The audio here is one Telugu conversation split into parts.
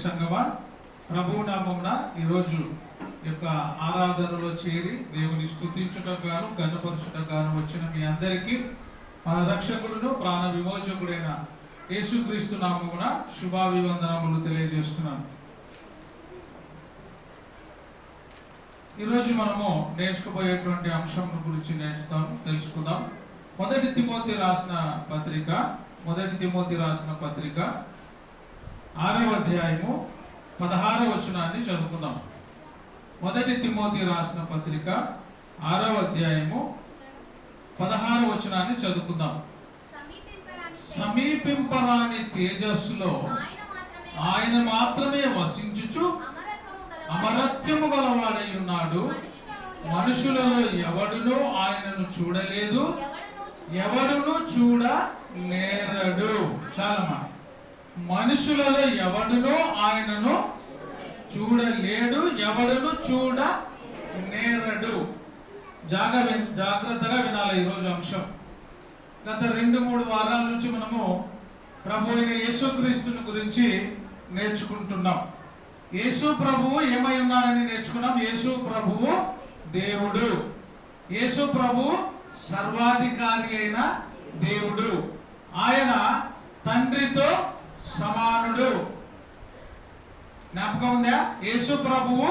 సంగమా, ప్రభువు నామమున ఈరోజు యొక్క ఆరాధనలో చేరి దేవుని స్తుతించుటకు గాను ఘనపరచుటకు గాను వచ్చిన మీ అందరికీ మన రక్షకుడును ప్రాణ విమోచకుడైన యేసుక్రీస్తు నామమున శుభాభివందనములు తెలియజేస్తున్నాను. ఈరోజు మనము నేర్చుకోబోయేటువంటి అంశం గురించి తెలుసుకుందాం. మొదటి తిమోతి రాసిన పత్రిక 6వ అధ్యాయము 16వ వచనాన్ని చదువుకుందాం. మొదటి తిమోతి రాసిన పత్రిక 6వ అధ్యాయము 16వ వచనాన్ని చదువుకుందాం. సమీపింపరాని తేజస్సులో ఆయన మాత్రమే వసించుచు అమరత్వము గలవాడై ఉన్నాడు. మనుషులలో ఎవడునూ ఆయనను చూడలేదు, ఎవడును చూడనేరడు. చాలా మనుషులలో ఎవడునో ఆయనను చూడలేడు, ఎవడును చూడనేరడు. జాగ్రత్తగా వినాలి ఈరోజు అంశం. గత 2-3 వారాల నుంచి మనము ప్రభు అయిన యేసుక్రీస్తుని గురించి నేర్చుకుంటున్నాం. యేసు ప్రభువు ఏమై ఉన్నారని నేర్చుకున్నాం. యేసు ప్రభువు దేవుడు, యేసు ప్రభువు సర్వాధికారి అయిన దేవుడు, ఆయన తండ్రితో సమానుడు. జ్ఞాపకం ఉందా? యేసు ప్రభువు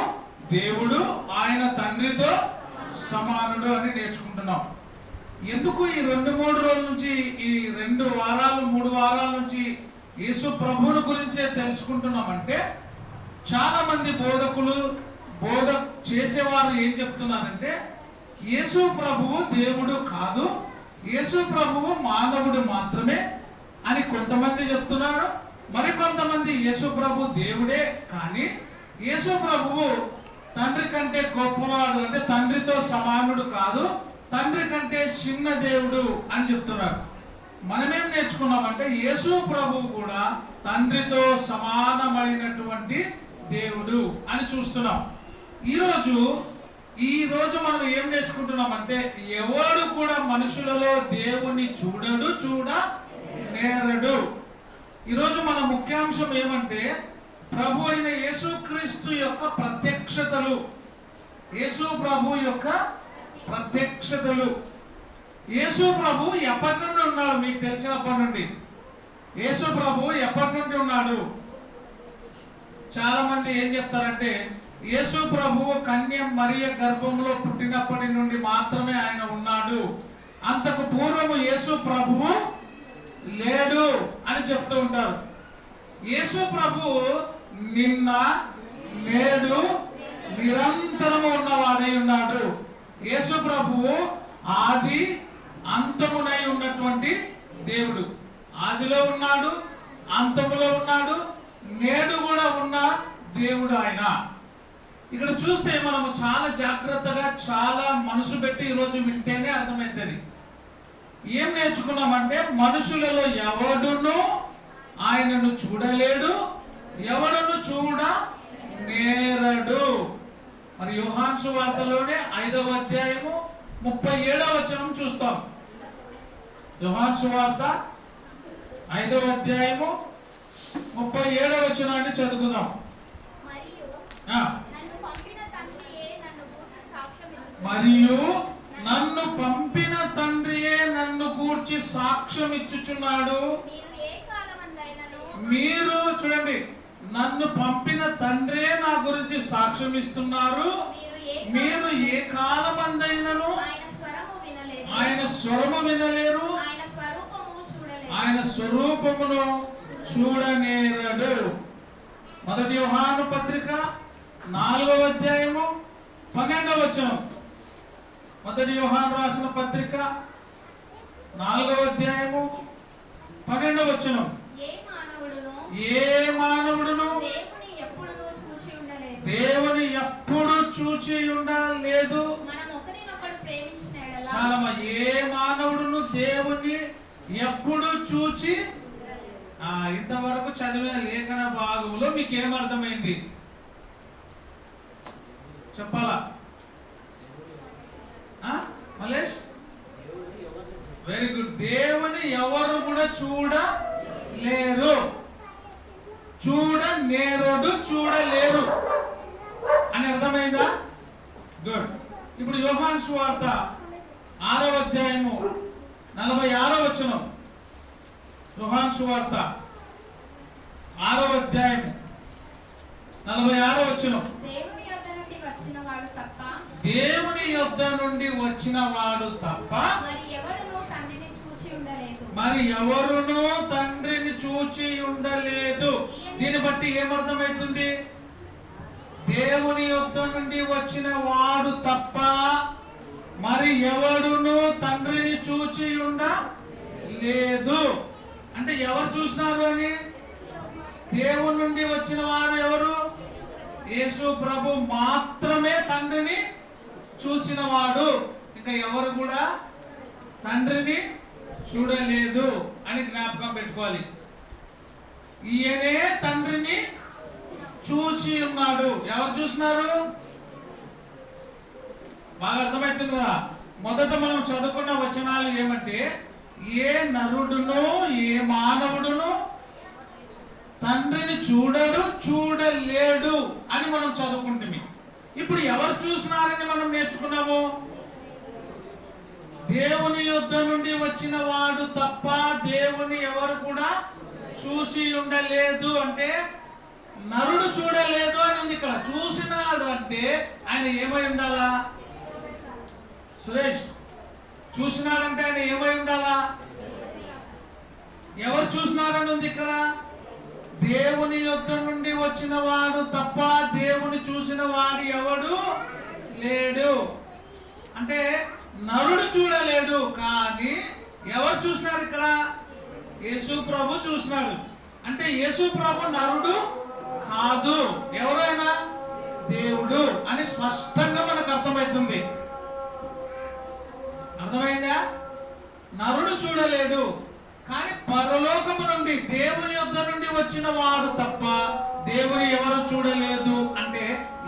దేవుడు, ఆయన తండ్రితో సమానుడు అని నేర్చుకుంటున్నాం. ఎందుకు ఈ 2-3 రోజుల నుంచి, ఈ 3 వారాల నుంచి యేసు ప్రభువుని గురించే తెలుసుకుంటున్నామంటే, చాలా మంది బోధ చేసేవారు ఏం చెప్తున్నారంటే, యేసు ప్రభువు దేవుడు కాదు, యేసు ప్రభువు మానవుడు మాత్రమే అని కొంతమంది చెప్తున్నారు. మరికొంతమంది యేసు ప్రభు దేవుడే, కానీ యేసు ప్రభువు తండ్రి కంటే గొప్పవాడు, అంటే తండ్రితో సమానుడు కాదు, తండ్రి కంటే చిన్న దేవుడు అని చెప్తున్నారు. మనమేం నేర్చుకున్నామంటే, యేసు ప్రభువు కూడా తండ్రితో సమానమైనటువంటి దేవుడు అని చూస్తున్నాం. ఈరోజు మనం ఏం నేర్చుకుంటున్నామంటే, ఎవడు కూడా మనుషులలో దేవుని చూడనేరడు. ఈరోజు మన ముఖ్యాంశం ఏమంటే, ప్రభు అయిన యేసుక్రీస్తు యొక్క ప్రత్యక్షతలు. యేసు ప్రభు యొక్క ప్రత్యక్షతలు. యేసు ప్రభు ఎప్పటి నుండి ఉన్నాడు? మీకు తెలిసినప్పటి నుండి. యేసు ప్రభు ఎప్పటి నుండి ఉన్నాడు? చాలా మంది ఏం చెప్తారంటే, యేసు ప్రభువు కన్య మరియ గర్భంలో పుట్టినప్పటి నుండి మాత్రమే ఆయన ఉన్నాడు, అంతకు పూర్వము యేసు ప్రభువు లేడు అని చెప్తూ ఉంటారు. యేసు ప్రభువు నిన్న నేడు నిరంతరము ఉన్నవాడై ఉన్నాడు. యేసు ప్రభువు ఆది అంతమునై ఉన్నటువంటి దేవుడు. ఆదిలో ఉన్నాడు, అంతములో ఉన్నాడు, నేడు కూడా ఉన్న దేవుడు ఆయన. ఇక్కడ చూస్తే మనము చాలా జాగ్రత్తగా, చాలా మనసు పెట్టి ఈరోజు వింటేనే అర్థమవుతుంది. ఏం నేర్చుకున్నామంటే, మనుషులలో ఎవడును ఆయనను చూడలేడు, ఎవడును చూడనేరడు. మరి యోహాను సువార్తలోనే 5వ అధ్యాయము 37వ వచనం చూస్తాం. యోహాను సువార్త 5వ అధ్యాయము 37వ వచనాన్ని చదువుకుందాం. మరియు నన్ను పంపిన తండ్రియే నన్ను గూర్చి సాక్ష్యం ఇచ్చుచున్నాడు. మీరు చూడండి, నన్ను పంపిన తండ్రే నా గురించి సాక్ష్యం ఇస్తున్నారు. మీరు ఏ కాలమందైనను ఆయన స్వరము వినలేరు, ఆయన స్వరూపమును చూడనేరడు. మొదటి యోహాను పత్రిక 4వ అధ్యాయము 12వ వచనం. మొదటి యోహాను రాసిన పత్రిక 4వ అధ్యాయము 12వ వచనం. ఏ మానవుడును దేవుని ఎప్పుడు చూచి ఉండలేదు. చాలా ఏ మానవుడును దేవుని ఎప్పుడు చూచి, ఇంతవరకు చదివిన లేఖన భాగంలో మీకు ఏమర్థమైంది చెప్పాలా మలేష్? Very good. దేవుని ఎవరు కూడా చూడలేరు. చూడనేరడు, చూడలేరు అని అర్థమైందా? గుడ్. ఇప్పుడు యోహాను సువార్త 6వ అధ్యాయము 46వ వచనం. యోహాను సువార్త 6వ అధ్యాయము 46వ వచనం. దేవుని యొద్ద నుండి వచ్చిన వాడు తప్ప దేవుని యొద్ద నుండి వచ్చిన వాడు తప్ప మరి ఎవడునూ తండ్రిని చూచి ఉండలేదు. మరి ఎవరునూ తండ్రిని చూచి ఉండలేదు. దీన్ని బట్టి ఏమర్థమవుతుంది? దేవుని యొద్ద నుండి వచ్చిన వాడు తప్ప మరి ఎవడునూ తండ్రిని చూచి ఉండలేదు. అంటే ఎవరు చూసినారు అని? దేవుని నుండి వచ్చిన వారు ఎవరు? యేసు ప్రభు మాత్రమే తండ్రిని చూసిన వాడు. ఇంకా ఎవరు కూడా తండ్రిని చూడలేదు అని జ్ఞాపకం పెట్టుకోవాలి. ఈయనే తండ్రిని చూసి ఉన్నాడు. ఎవరు చూసినారు? బాగా అర్థమవుతుంది కదా. మొదట మనం చదువుకున్న వచనాలు ఏమంటే, ఏ నరుడును ఏ మానవుడును తండ్రిని చూడడు, చూడలేడు అని మనం చదువుకుంటుంది. ఇప్పుడు ఎవరు చూసినారని మనం నేర్చుకున్నాము? దేవుని యొద్ద నుండి వచ్చిన వాడు తప్ప దేవుని ఎవరు కూడా చూసి ఉండలేదు. అంటే నరుడు చూడలేదు అని ఉంది ఇక్కడ. చూసినాడు అంటే ఆయన ఏమై ఉండాలా? సురేష్, చూసినాడంటే ఆయన ఏమై ఉండాలా? ఎవరు చూసినారని ఉంది ఇక్కడ? దేవుని యొద్ద నుండి వచ్చిన వాడు తప్ప దేవుని చూసిన వాడు ఎవడు లేడు. అంటే నరుడు చూడలేడు, కానీ ఎవరు చూసినారు ఇక్కడ? యేసు ప్రభు చూసినాడు. అంటే యేసు ప్రభు నరుడు కాదు, ఎవరైనా దేవుడు అని స్పష్టంగా మనకు అర్థమవుతుంది. అర్థమైందా? నరుడు చూడలేడు, కానీ పరలోకము నుండి దేవుని యొద్ద నుండి వచ్చిన వాడు తప్ప దేవుని ఎవరు చూడలేదు. అంటే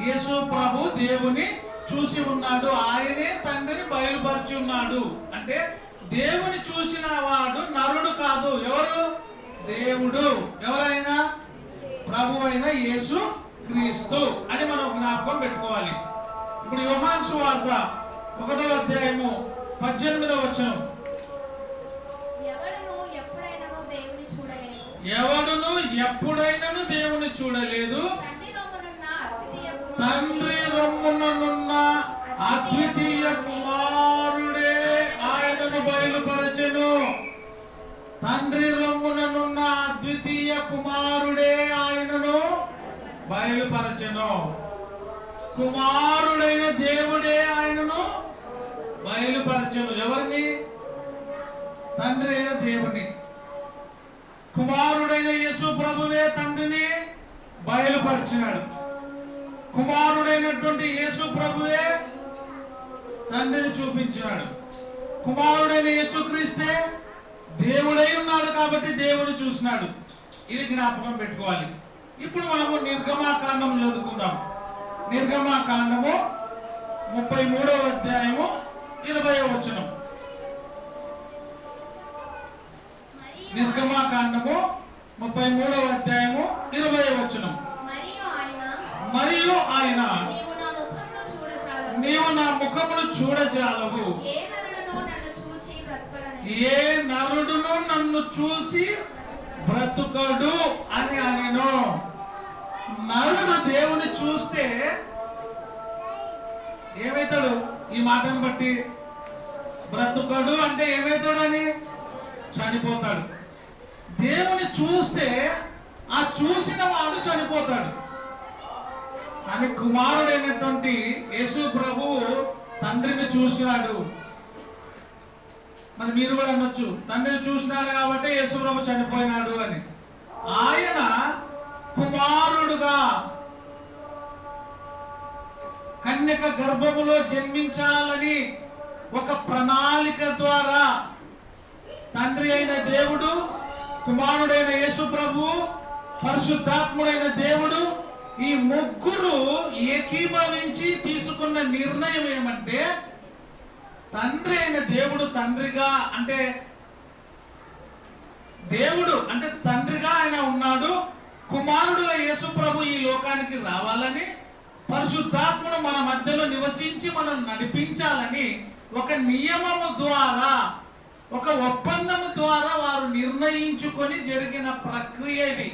యేసు ప్రభు దేవుని చూసి ఉన్నాడు, ఆయనే తండ్రిని బయలుపరిచి ఉన్నాడు. అంటే దేవుని చూసిన వాడు నరుడు కాదు, ఎవరు? దేవుడు. ఎవరైనా ప్రభు అయిన యేసు క్రీస్తు అని మనం జ్ఞాపకం పెట్టుకోవాలి. ఇప్పుడు యోహాను సువార్త 1వ అధ్యాయము 18వ వచనం. ఎవడును ఎప్పుడైనను దేవుని చూడలేదు, తండ్రి రొమ్ముననున్న అద్వితీయ కుమారుడే ఆయనను బయలుపరచెను. తండ్రి రొమ్ముననున్న అద్వితీయ కుమారుడే ఆయనను బయలుపరచెను. కుమారుడైన దేవుడే ఆయనను బయలుపరచెను. ఎవరిని? తండ్రి అయిన దేవుని. కుమారుడైన యేసు ప్రభువే తండ్రిని బయలుపరిచినాడు. కుమారుడైనటువంటి యేసు ప్రభువే తండ్రిని చూపించినాడు. కుమారుడైన యేసు క్రీస్తే దేవుడై ఉన్నాడు కాబట్టి దేవుని చూసినాడు. ఇది జ్ఞాపకం పెట్టుకోవాలి. ఇప్పుడు మనము నిర్గమాకాండం చదువుకుందాం. నిర్గమాకాండము 33వ అధ్యాయము 20వ వచనం. నిర్గమాకాండము 33వ అధ్యాయము 20వ వచనం. మరియు ఆయన నీవు నా ముఖమును చూడజాలవు, ఏ నరుడును నన్ను చూసి బ్రతుకడు అని అనెను. నరుడు దేవుని చూస్తే ఏమైతాడు? ఈ మాటను బట్టి బ్రతుకడు అంటే ఏమైతాడు అని? చనిపోతాడు. దేవుని చూస్తే ఆ చూసిన వాడు చనిపోతాడు. కానీ కుమారుడైనటువంటి యేసు ప్రభువు తండ్రిని చూసినాడు. మరి మీరు కూడా అనొచ్చు, తండ్రిని చూసినాడు కాబట్టి యేసు ప్రభు చనిపోయినాడు అని. ఆయన కుమారుడుగా కన్యక గర్భములో జన్మించాలని ఒక ప్రణాళిక ద్వారా తండ్రి అయిన దేవుడు, కుమారుడైన యేసు ప్రభు, పరిశుద్ధాత్ముడైన దేవుడు, ఈ ముగ్గురు ఏకీభవించి తీసుకున్న నిర్ణయం ఏమంటే, తండ్రి అయిన దేవుడు తండ్రిగా అంటే దేవుడు అంటే తండ్రిగా ఆయన ఉన్నాడు, కుమారుడుగా యేసు ప్రభు ఈ లోకానికి రావాలని, పరిశుద్ధాత్మను మన మధ్యలో నివసించి మనం నడిపించాలని ఒక నియమము ద్వారా, ఒక ఒప్పందము ద్వారా వారు నిర్ణయించుకొని జరిగిన ప్రక్రియ ఇది.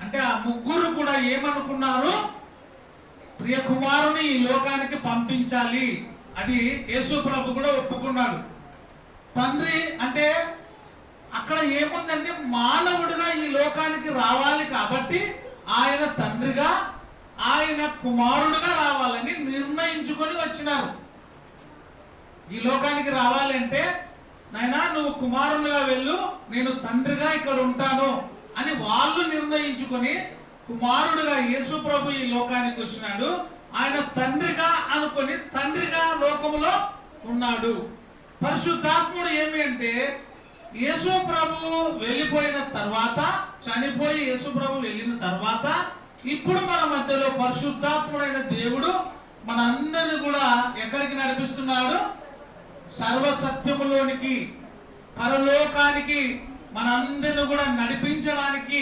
అంటే ఆ ముగ్గురు కూడా ఏమనుకున్నారు? ప్రియ కుమారుని ఈ లోకానికి పంపించాలి. అది యేసు ప్రభు కూడా ఒప్పుకున్నాడు. తండ్రి అంటే అక్కడ ఏముందంటే మానవుడిగా ఈ లోకానికి రావాలి కాబట్టి ఆయన తండ్రిగా, ఆయన కుమారుడుగా రావాలని నిర్ణయించుకొని వచ్చినారు. ఈ లోకానికి రావాలంటే నాయనా నువ్వు కుమారునిగా వెళ్ళు, నేను తండ్రిగా ఇక్కడ ఉంటాను అని వాళ్ళు నిర్ణయించుకొని కుమారుడుగా యేసు ప్రభు ఈ లోకానికి వచ్చినాడు. ఆయన తండ్రిగా అనుకొని తండ్రిగా లోకములో ఉన్నాడు. పరిశుద్ధాత్ముడు ఏమి అంటే యేసు ప్రభు వెళ్ళిపోయిన తర్వాత, చనిపోయి యేసు ప్రభు వెళ్ళిన తర్వాత ఇప్పుడు మన మధ్యలో పరిశుద్ధాత్ముడైన దేవుడు మనందరిని కూడా ఎక్కడికి నడిపిస్తున్నాడు? సర్వసత్యములోనికి, పరలోకానికి మనందరిని కూడా నడిపించడానికి,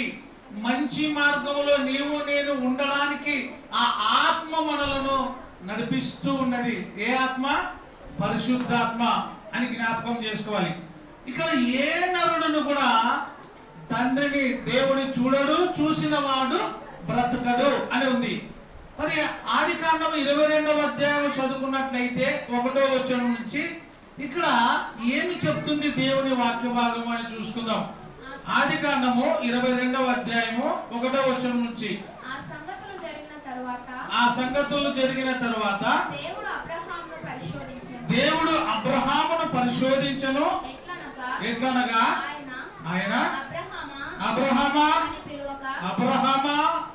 మంచి మార్గములో నీవు నేను ఉండడానికి ఆ ఆత్మ మనలను నడిపిస్తూ ఉన్నది. ఏ ఆత్మ? పరిశుద్ధాత్మ అని జ్ఞాపకం చేసుకోవాలి. ఇక్కడ ఏ నరుడును కూడా తండ్రిని దేవుని చూడడు, చూసిన వాడు బ్రతకడు అని ఉంది. మరి ఆదికాండం 22వ అధ్యాయం చదువుకున్నట్లయితే 1వ వచనం నుంచి ఇక్కడ ఏమి చెప్తుంది దేవుని వాక్య భాగం అని చూసుకుందాం. ఆదికాండము 22వ అధ్యాయము 1వ వచనం నుంచి. ఆ సంగతులు జరిగిన తరువాత దేవుడు అబ్రహామును పరిశోధించెను. ఎట్లనగా ఆయన అబ్రహామా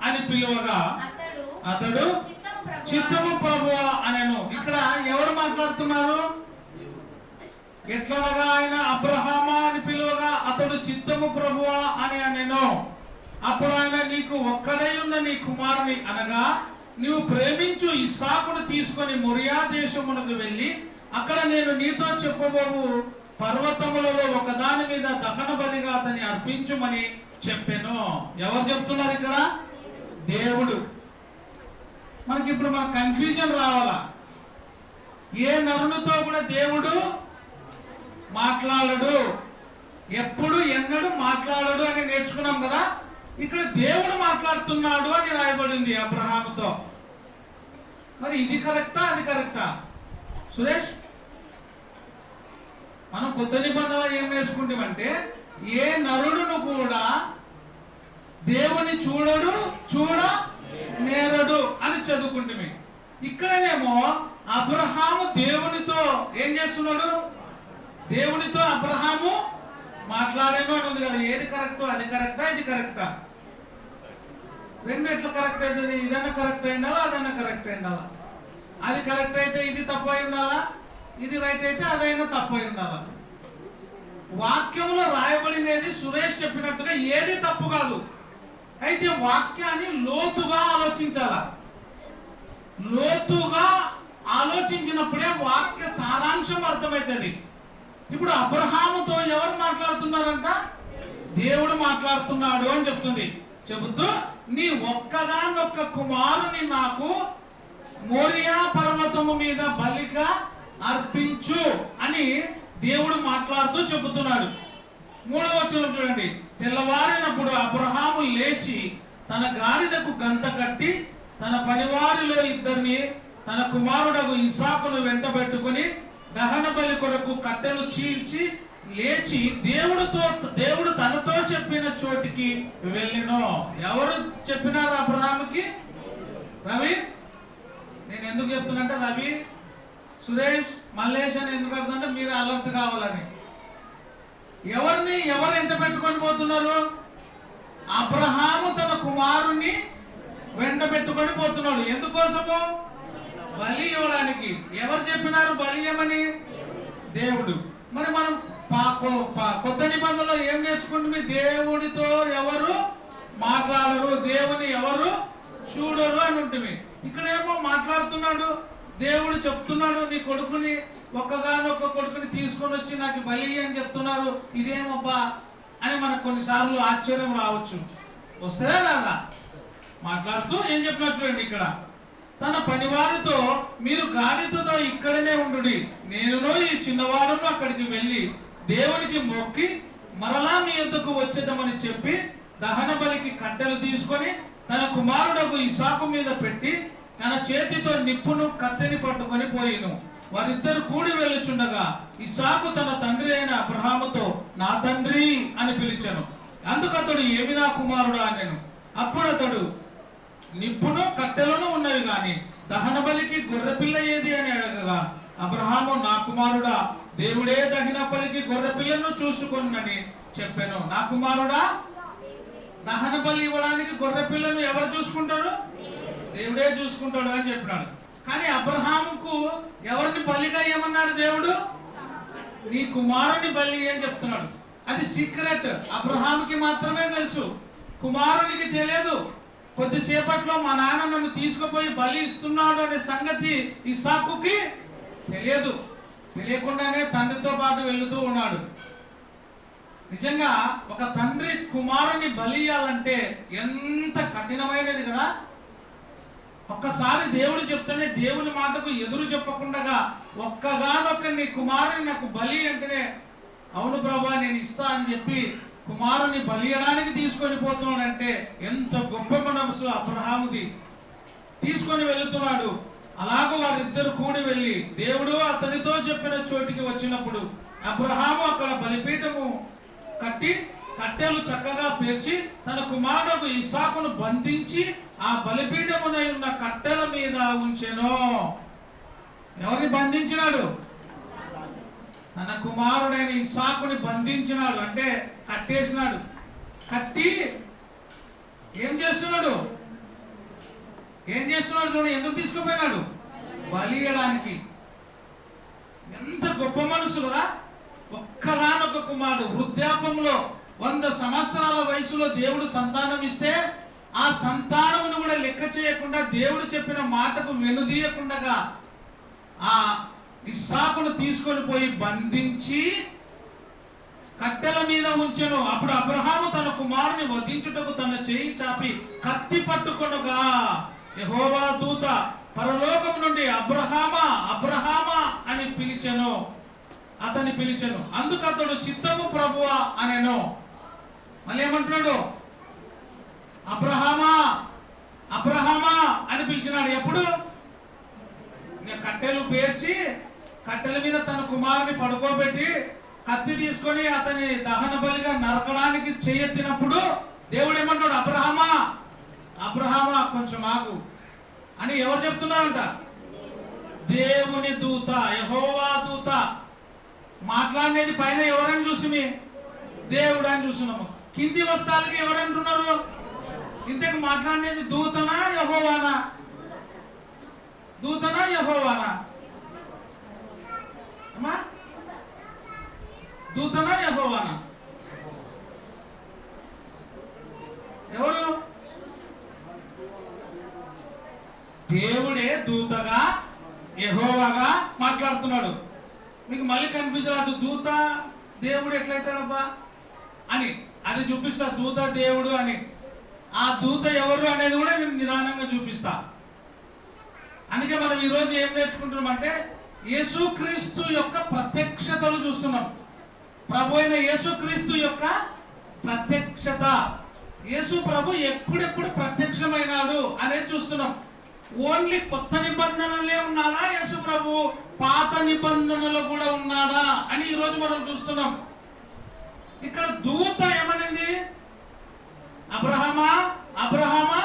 అని పిలువగా అతడు చిత్తము ప్రభువా అనెను. ఇక్కడ ఎవరు మాట్లాడుతున్నారు? ఎట్లనగా ఆయన అబ్రహామా అని పిలువగా అతడు చిత్తము ప్రభువా అని అనెను. అప్పుడు ఆయన నీకు ఒక్కడై ఉన్న నీ కుమారుని అనగా నీవు ప్రేమించు ఇస్సాకును తీసుకొని మొరియా దేశమునకు వెళ్ళి అక్కడ నేను నీతో చెప్పబోవు పర్వతములలో ఒకదాని మీద దహన బలిగా అతన్ని అర్పించుమని చెప్పాను. ఎవరు చెప్తున్నారు ఇక్కడ? దేవుడు. మనకి ఇప్పుడు మన కన్ఫ్యూజన్ రావాలా? ఏ నరునితో కూడా దేవుడు మాట్లాడడు, ఎప్పుడు ఎన్నడూ మాట్లాడడు అని నేర్చుకున్నాం కదా. ఇక్కడ దేవుడు మాట్లాడుతున్నాడు అని రాయబడింది అబ్రహాముతో. మరి ఇది కరెక్టా, అది కరెక్టా? సురేష్, మనం కొత్త నిబంధనలో ఏం నేర్చుకుంటామంటే ఏ నరుడును కూడా దేవుని చూడడు, చూడ నేరడు అని చదువుకుంటే, ఇక్కడనేమో అబ్రహాము దేవునితో ఏం చేస్తున్నాడు? దేవునితో అబ్రహాము మాట్లాడాను అని ఉంది కదా. ఏది కరెక్ట్? అది కరెక్టా, ఇది కరెక్టా? రెండు ఎట్లా కరెక్ట్ అవుతుంది? ఇదన్నా కరెక్ట్ అయి ఉండాలా, అదన్నా కరెక్ట్ అయి ఉండాలా? అది కరెక్ట్ అయితే ఇది తప్పు అయి ఉండాలా, ఇది రైట్ అయితే అదైనా తప్పు అయి ఉండాలా? వాక్యంలో రాయబడినది సురేష్ చెప్పినట్టుగా ఏది తప్పు కాదు. అయితే వాక్యాన్ని లోతుగా ఆలోచించాలా. లోతుగా ఆలోచించినప్పుడే వాక్య సారాంశం అర్థమవుతుంది. ఇప్పుడు అబ్రహాముతో ఎవరు మాట్లాడుతున్నారంట? దేవుడు మాట్లాడుతున్నాడు అని చెప్తుంది. చెబుతూ నీ ఒక్కగానొక్క కుమారుని నాకు మోరియా పర్వతము మీద బలిగా అర్పించు అని దేవుడు మాట్లాడుతూ చెబుతున్నాడు. 3వ వచనం చూడండి. తెల్లవారినప్పుడు అబ్రహాము లేచి తన గాడిదకు గంత కట్టి తన పనివారిలో ఇద్దరిని తన కుమారుడకు ఇస్సాకును వెంట పెట్టుకుని దహన బలి కొరకు కట్టెలు చీల్చి లేచి దేవుడు తనతో చెప్పిన చోటికి వెళ్ళెను. ఎవరు చెప్పినారు అబ్రహాముకి? రవి. నేను ఎందుకు చెప్తున్నా రవి, సురేష్, మల్లేష్ అని ఎందుకు అడుగుతుంటే మీరు అలర్ట్ కావాలని. ఎవరు ఎంత పెట్టుకొని పోతున్నారు? అబ్రహాము తన కుమారుణ్ణి వెంట పెట్టుకొని పోతున్నాడు. ఎందుకోసము? బలి ఇవ్వడానికి. ఎవరు చెప్పినారు బలి ఇవ్వమని? దేవుడు. మరి మనం కొత్త నిబంధనలో ఏం నేర్చుకుంటుంది? దేవుడితో ఎవరు మాట్లాడరు, దేవుని ఎవరు చూడరు అని ఉంటుంది. ఇక్కడేమో మాట్లాడుతున్నాడు దేవుడు, చెప్తున్నాడు నీ కొడుకుని ఒక్కగానొక్క కొడుకుని తీసుకొని వచ్చి నాకు బలి అని చెప్తున్నారు. ఇదేమబ్బా అని మనకు కొన్నిసార్లు ఆశ్చర్యం రావచ్చు. వస్తుందా రాదా? మాట్లాడుతూ ఏం చెప్పినట్టు చూడండి ఇక్కడ, తన పనివారితో మీరు గాడిదతో ఇక్కడనే ఉండుడి, నేనును ఈ చిన్నవాడును అక్కడికి వెళ్ళి దేవునికి మొక్కి మరలా మీ యొద్దకు వచ్చేద్దామని చెప్పి దహన బలికి కట్టెలు తీసుకొని తన కుమారుడకు ఇస్సాకు మీద పెట్టి తన చేతితో నిప్పును కత్తెని పట్టుకొని పోయిను. వారిద్దరు కూడి వెళ్ళుచుండగా ఇస్సాకు తన తండ్రి అయిన అబ్రహాముతో నా తండ్రి అని పిలిచాను. అందుకు అతడు ఏమి నా కుమారుడా అనెను. అప్పుడు అతడు నిప్పును కట్టెలను ఉన్నవి గాని దహన బలికి గొర్రెపిల్ల ఏది అని అడగగా అబ్రహాము నా కుమారుడా దేవుడే దహన బలికి గొర్రెపిల్లను చూసుకొనని చెప్పాను. నా కుమారుడా, దహన బలి ఇవ్వడానికి గొర్రెపిల్లను ఎవరు చూసుకుంటారు? దేవుడే చూసుకుంటాడు అని చెప్పినాడు. కానీ అబ్రహాముకు ఎవరిని బలిగా ఏమన్నాడు దేవుడు? నీ కుమారుని బలి అని చెప్తున్నాడు. అది సీక్రెట్, అబ్రహాముకి మాత్రమే తెలుసు, కుమారునికి తెలియదు. కొద్దిసేపట్లో మా నాన్న నన్ను తీసుకుపోయి బలి ఇస్తున్నాడు అనే సంగతి ఇస్సాకుకి తెలియదు. తెలియకుండానే తండ్రితో పాటు వెళుతూ ఉన్నాడు. నిజంగా ఒక తండ్రి కుమారుని బలి ఇవ్వాలంటే ఎంత కఠినమైనది కదా. ఒక్కసారి దేవుడు చెప్తేనే దేవుని మాటకు ఎదురు చెప్పకుండా ఒక్కగానొక్క నీ కుమారుని నాకు బలి అంటేనే అవును ప్రభా నేను ఇస్తా అని చెప్పి కుమారుని బలియడానికి తీసుకొని పోతున్నాడంటే ఎంత గొప్ప మనసు అబ్రహాముది. తీసుకొని వెళుతున్నాడు. అలాగూ వారిద్దరు కూడి వెళ్ళి దేవుడు అతనితో చెప్పిన చోటికి వచ్చినప్పుడు అబ్రహాము అక్కడ బలిపీఠము కట్టి కట్టెలు చక్కగా పేర్చి తన కుమారుడు ఇస్సాకును బంధించి ఆ బలిపీఠమునై ఉన్న కట్టెల మీద ఉంచెను. ఎవరిని బంధించినాడు? తన కుమారుడైన ఇస్సాకుని బంధించినాడు, అంటే కట్టేసినాడు. కట్టి ఏం చేస్తున్నాడు? చూడండి, ఎందుకు తీసుకుపోయినాడు? బలి ఇవ్వడానికి. ఎంత గొప్ప మనసు కదా. ఒక్కగానొక్క కుమారుడు వృద్ధాపంలో 100 సంవత్సరాల వయసులో దేవుడు సంతానం ఇస్తే ఆ సంతానమును కూడా లెక్క చేయకుండా దేవుడు చెప్పిన మాటకు వెనుదీయకుండా ఆ ఇస్సాకును తీసుకొని పోయి బంధించి కట్టెల మీద ఉంచెను. అప్పుడు అబ్రహాము తన కుమారుని వధించుటకు తన చేయి చాపి కత్తి పట్టుకొనగా యెహోవా దూత పరలోకం నుండి అబ్రహామా అబ్రహామా అని అతన్ని పిలిచెను. అందుకు అతడు చిత్తము ప్రభువా అనెను. మళ్ళీ ఏమంటున్నాడు? అబ్రహామా అబ్రహామా అని పిలిచినాడు. ఎప్పుడు? కట్టెలు పేర్చి కట్టెల మీద తన కుమారుని పడుకోబెట్టి కత్తి తీసుకొని అతని దహన బలిగా నరకడానికి చేయెత్తినప్పుడు దేవుడు ఏమంటాడు? అబ్రహామా అబ్రహామా కొంచెం ఆగు అని ఎవరు చెప్తున్నారంట? దేవుని దూత, యెహోవా దూత. మాట్లాడేది పైన ఎవరని చూసి దేవుడు అని చూస్తున్నాము. కింది వస్తాలకి ఎవరంటున్నారు? ఇంతకు మాట్లాడేది దూతనా యెహోవానా? దూతనా యెహోవానా? అమ్మా, దూతనా యెహోవానా? ఎవరు? దేవుడే దూతగా యెహోవాగా మాట్లాడుతున్నాడు. మీకు మళ్ళీ కనిపించరాదు దూత దేవుడు ఎట్లయితాడబ్బా అని. అది చూపిస్తా, దూత దేవుడు అని. ఆ దూత ఎవరు అనేది కూడా నేను నిదానంగా చూపిస్తా. అందుకే మనం ఈరోజు ఏం నేర్చుకుంటున్నాం అంటే యేసుక్రీస్తు యొక్క ప్రత్యక్షతలు చూస్తున్నాం. ప్రభు అయిన యేసుక్రీస్తు యొక్క ప్రత్యక్షత. యేసు ప్రభు ఎప్పుడెప్పుడు ప్రత్యక్షమైనాడు అనేది చూస్తున్నాం. ఓన్లీ కొత్త నిబంధనలే ఉన్నాడా యేసు ప్రభు, పాత నిబంధనలో కూడా ఉన్నాడా అని ఈరోజు మనం చూస్తున్నాం. ఇక్కడ దూత ఏమనింది? అబ్రహామా అబ్రహామా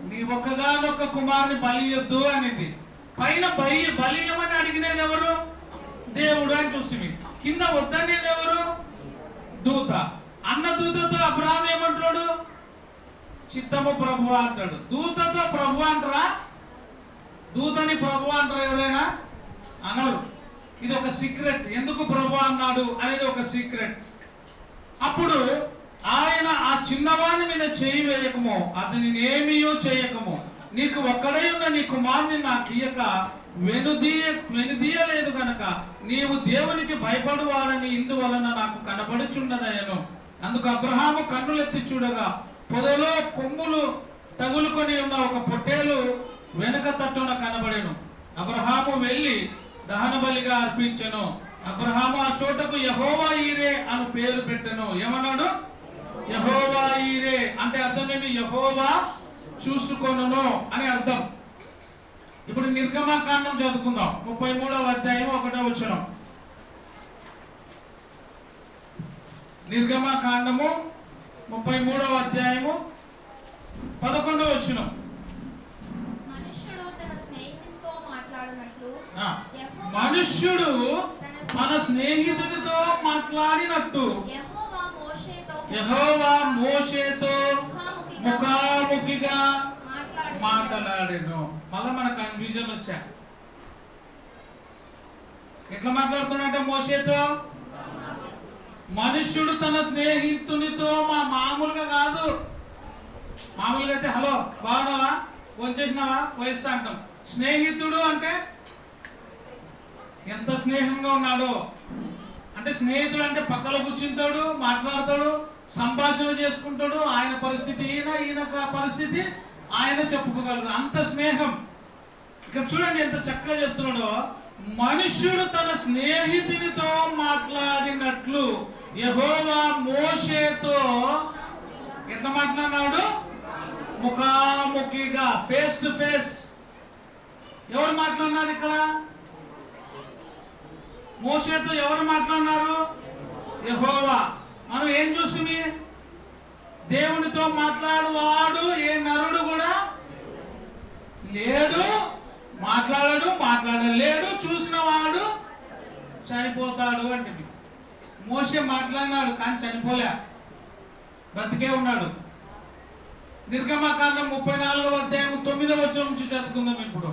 నీ ఒక్కగానొక్క కుమారుని బలి ఇయ్యొద్దు అనింది. పైన బలి ఏమని అడిగినది ఎవరు? దేవుడు అని చూస్తుంది. కింద వద్దనేది ఎవరు? దూత. అన్న దూతతో అబ్రహాం ఏమంటున్నాడు? చిత్తము ప్రభు అంటాడు. దూతతో ప్రభు అంటారా? దూతని ప్రభు అంటారా ఎవరైనా? అనరు. ఇది ఒక సీక్రెట్. ఎందుకు ప్రభు అన్నాడు అనేది ఒక సీక్రెట్. అప్పుడు ఆయన ఆ చిన్నవాని మీద చేయి వేయకము, అతని ఏమీయో చేయకము, నీకు ఒక్కడై ఉన్న నీ కుమారుని నాకు ఇయ్యక వెనుదీయలేదు కనుక నీవు దేవునికి భయపడువాలని ఇందువలన నాకు కనబడుచున్నదయను. అందుకు అబ్రహాము కన్నులెత్తి చూడగా పొదలో కొమ్ములు తగులుకొని ఉన్న ఒక పొట్టేలు వెనుక తట్టున కనబడెను. అబ్రహాము వెళ్ళి దహన బలిగా అర్పించెను. అబ్రహాము ఆ చోటకు యెహోవా ఈరే అని పేరు పెట్టెను. ఏమన్నాడు? యెహోవా ఈరే అంటే అర్థం ఏంటి? యెహోవా చూసుకొనును అని అర్థం. ఇప్పుడు నిర్గమకాండం చదువుకుందాం. 33వ అధ్యాయం 1వ వచనం. నిర్గమకాండము 33వ అధ్యాయము 11వ వచనం. మనుష్యుడు తన స్నేహితునితో మాట్లాడినట్లు మనుష్యుడు మన స్నేహితుడితో మాట్లాడినట్టు యెహోవా మోషేతో ముఖాముఖిగా మాట్లాడెను. మళ్ళా మన కన్ఫ్యూజన్ వచ్చా. ఎట్లా మాట్లాడుతున్నాడంటే మోషేతో మనుష్యుడు తన స్నేహితునితో మామూలుగా కాదు. మామూలుగా అయితే హలో బాగున్నావా, వచ్చేసినావా, వయస్సు అంటాం. స్నేహితుడు అంటే ఎంత స్నేహంగా ఉన్నాడో అంటే స్నేహితుడు అంటే పక్కలో కూర్చుంటాడు, మాట్లాడతాడు, సంభాషణ చేసుకుంటాడు. ఆయన పరిస్థితి ఈయన పరిస్థితి ఆయన చెప్పుకోగలదు. అంత స్నేహం. ఇక చూడండి ఎంత చక్కగా చెప్తున్నాడో. మనుష్యుడు తన స్నేహితునితో మాట్లాడినట్లు యెహోవా మోషేతో ఎట్లా మాట్లాడినాడు? ముఖాముఖిగా, ఫేస్ టు ఫేస్. ఎవరు మాట్లాడినారు ఇక్కడ? మోషేతో ఎవరు మాట్లాడినారు? యెహోవా. మనం ఏం చూసి దేవునితో మాట్లాడువాడు ఏ నరుడు కూడా లేడు, మాట్లాడలేడు, చూసిన వాడు చనిపోతాడు అంటే. మోషే మాట్లాడినాడు కానీ చనిపోలే, బ్రతికే ఉన్నాడు. నిర్గమకాండం 34వ అధ్యాయం 9వ వచనం నుంచి చదువుకుందాం. ఇప్పుడు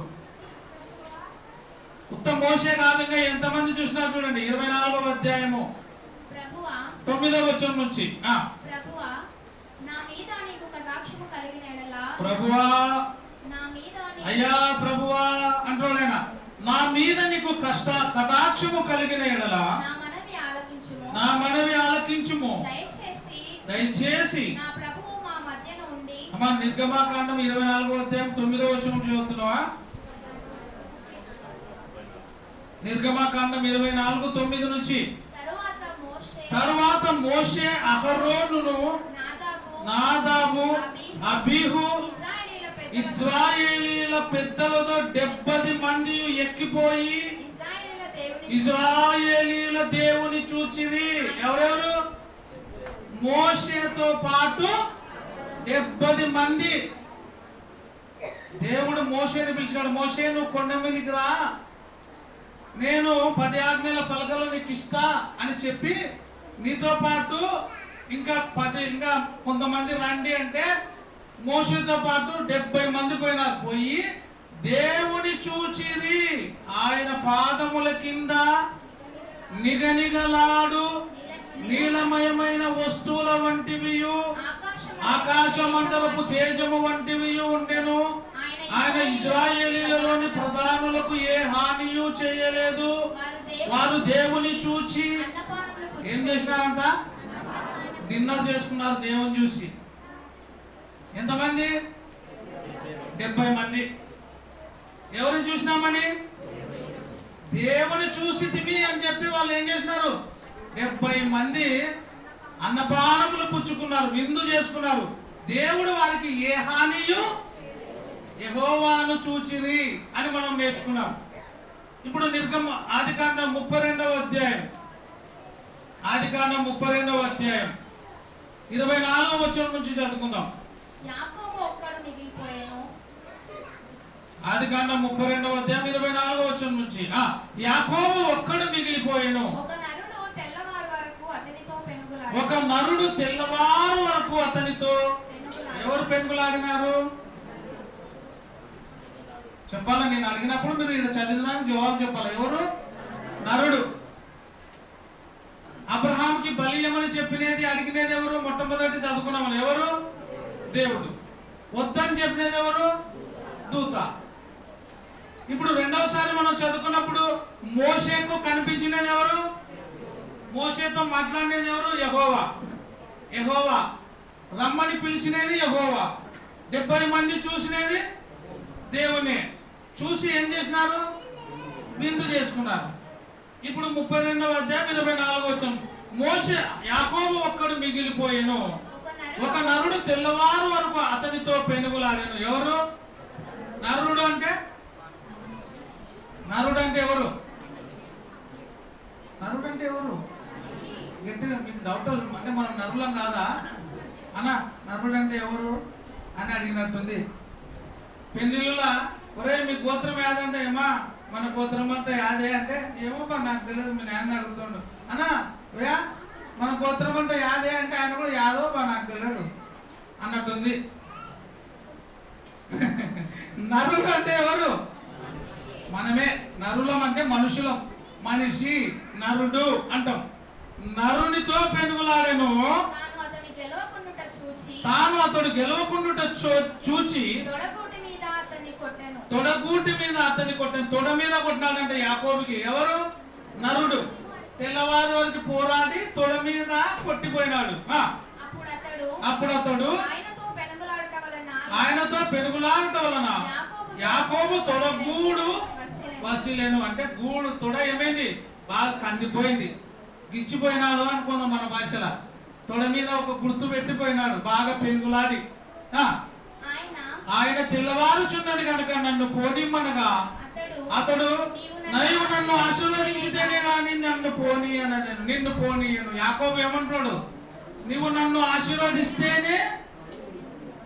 ఉత్త మోషే కాదు, ఇంకా ఎంతమంది చూసినారు చూడండి. 24వ అధ్యాయము 9వ వచనం నుంచి. ప్రభువా అయ్యా ప్రభువా అంటున్నాడు. నా మీద నీకు కటాక్షము కలిగిన ఎడల నా మనవి ఆలకించుము, దయచేసి. అమ్మా నిర్గమకాండం 24వ అధ్యాయం 9వ వచనం చదువుతున్నావా? నిర్గమకాండం 24:9 నుంచి. తరువాత మోషే అహరోనును నాదాబు అబీహు ఇశ్రాయేలీల పెద్దలతో 70 మంది ఎక్కిపోయి ఇశ్రాయేలీల దేవుని చూచిరి. ఎవరెవరు? మోషేతో పాటు 70 మంది. దేవుడు మోషేని పిలిచాడు. మోషే నువ్వు కొండ మీదకి రా, నేను 10 ఆజ్ఞల పలకలు నీకు ఇస్తా అని చెప్పి నీతో పాటు ఇంకా కొంతమంది రండి అంటే మోషేతో పాటు 70 మంది పోయినారు. పోయి దేవుని చూచిరి. ఆయన పాదముల కింద నిగనిగలాడు నీలమయమైన వస్తువుల వంటివి, ఆకాశ మండలపు తేజము వంటివి ఉండెను. ఆయన ఇశ్రాయేలీలలోని ప్రధానులకు ఏ హానియు చేయలేదు. వారు దేవుని చూచి ఏం చేసినారంట? డిన్నర్ చేసుకున్నారు దేవుని చూసి. ఎంతమంది? 70 మంది. ఎవరిని చూసినామని? దేవుని చూసి తిని అని చెప్పి వాళ్ళు ఏం చేసినారు? 70 మంది అన్నపానములు పుచ్చుకున్నారు, విందు చేసుకున్నారు. దేవుడు వారికి ఏ హానియు యెహోవాను చూచిరి అని మనం నేర్చుకున్నాం. ఇప్పుడు ఆదికాండం 32వ అధ్యాయం 24వ వచనం నుంచి చదువుకుందాం. ఆదికాండం 32వ అధ్యాయం 24వ వచనం నుంచి. యాకోబు ఒక్కడు మిగిలిపోయెను. ఒక నరుడు తెల్లవారు వరకు అతనితో. ఎవరు పెనుగులాడినారు చెప్పాలా? నేను అడిగినప్పుడు మీరు ఇక్కడ చదివినానికి జవాబు చెప్పాలి. ఎవరు? నరుడు. అబ్రహాంకి బలి ఇవ్వమని చెప్పినది అడిగినది ఎవరు? మొట్టమొదటి చదువుకున్నామని ఎవరు? దేవుడు. వద్దని చెప్పినది ఎవరు? దూత. ఇప్పుడు రెండవసారి మనం చదువుకున్నప్పుడు మోషేకు కనిపించినది ఎవరు? మోషేతో మాట్లాడినది ఎవరు? యెహోవా. రమ్మని పిలిచినది యెహోవా. 70 మంది చూసినది దేవుని. చూసి ఏం చేసినారు? విందు చేసుకున్నారు. ఇప్పుడు 32వ అధ్యాయం 24వ వచనం. మోషే యాకోబు ఒక్కడు మిగిలిపోయెను, ఒక నరుడు తెల్లవారు వరకు అతనితో పెనుగులాడెను. ఎవరు నరుడు అంటే? నరుడు అంటే ఎవరు? నరుడు అంటే ఎవరు? గట్టిగా మీకు డౌట్ అంటే మనం నరులం కాదా అన్న? నరుడు అంటే ఎవరు అని అడిగినట్టుంది. పెళ్ళిళ్ళ ఒరే మీ గోత్రం యాదంటే ఏమా? మన గోత్రం అంటే యాదే అంటే ఏమో నాకు తెలియదు, మీ నాన్న అడుగుతుండు. అన్న వయా మన గోత్రం అంటే యాదే అంటే ఆయన కూడా యాదో నాకు తెలియదు అన్నట్టుంది. నరుడు అంటే ఎవరు? మనమే. నరులం అంటే మనుషులం. మనిషి నరుడు అంటాం. నరునితో పెనుగులాడెను, తాను అతడు గెలవకుండుట చూచి తొడగూటి మీద అతన్ని కొట్టాను. తొడ మీద కొట్టినాడంటే యాకోబుకి. ఎవరు? నరుడు. తెల్లవారు వరకు పోరాడి తొడ మీద కొట్టిపోయినాడు. అప్పుడు అతడు ఆయనతో పెనుగులాడట వలన యాకోబు తొడగూడు వసిలేను. అంటే గూడు తొడ ఏమైంది? బాగా కందిపోయింది, గిచ్చిపోయినాడు అనుకుందాం మన భాషలో. తొడ మీద ఒక గుర్తు పెట్టిపోయినాడు, బాగా పెనుగులాడి. ఆయన తెల్లవారుచున్నది కనుక నన్ను పోనిమ్మనగా అతడు నీవు నన్ను ఆశీర్వదించితేనే కానీ నన్ను పోనీ అన్నాడు. నిన్ను పోనీయను. యాకోబు ఏమంటాడు? నువ్వు నన్ను ఆశీర్వదిస్తేనే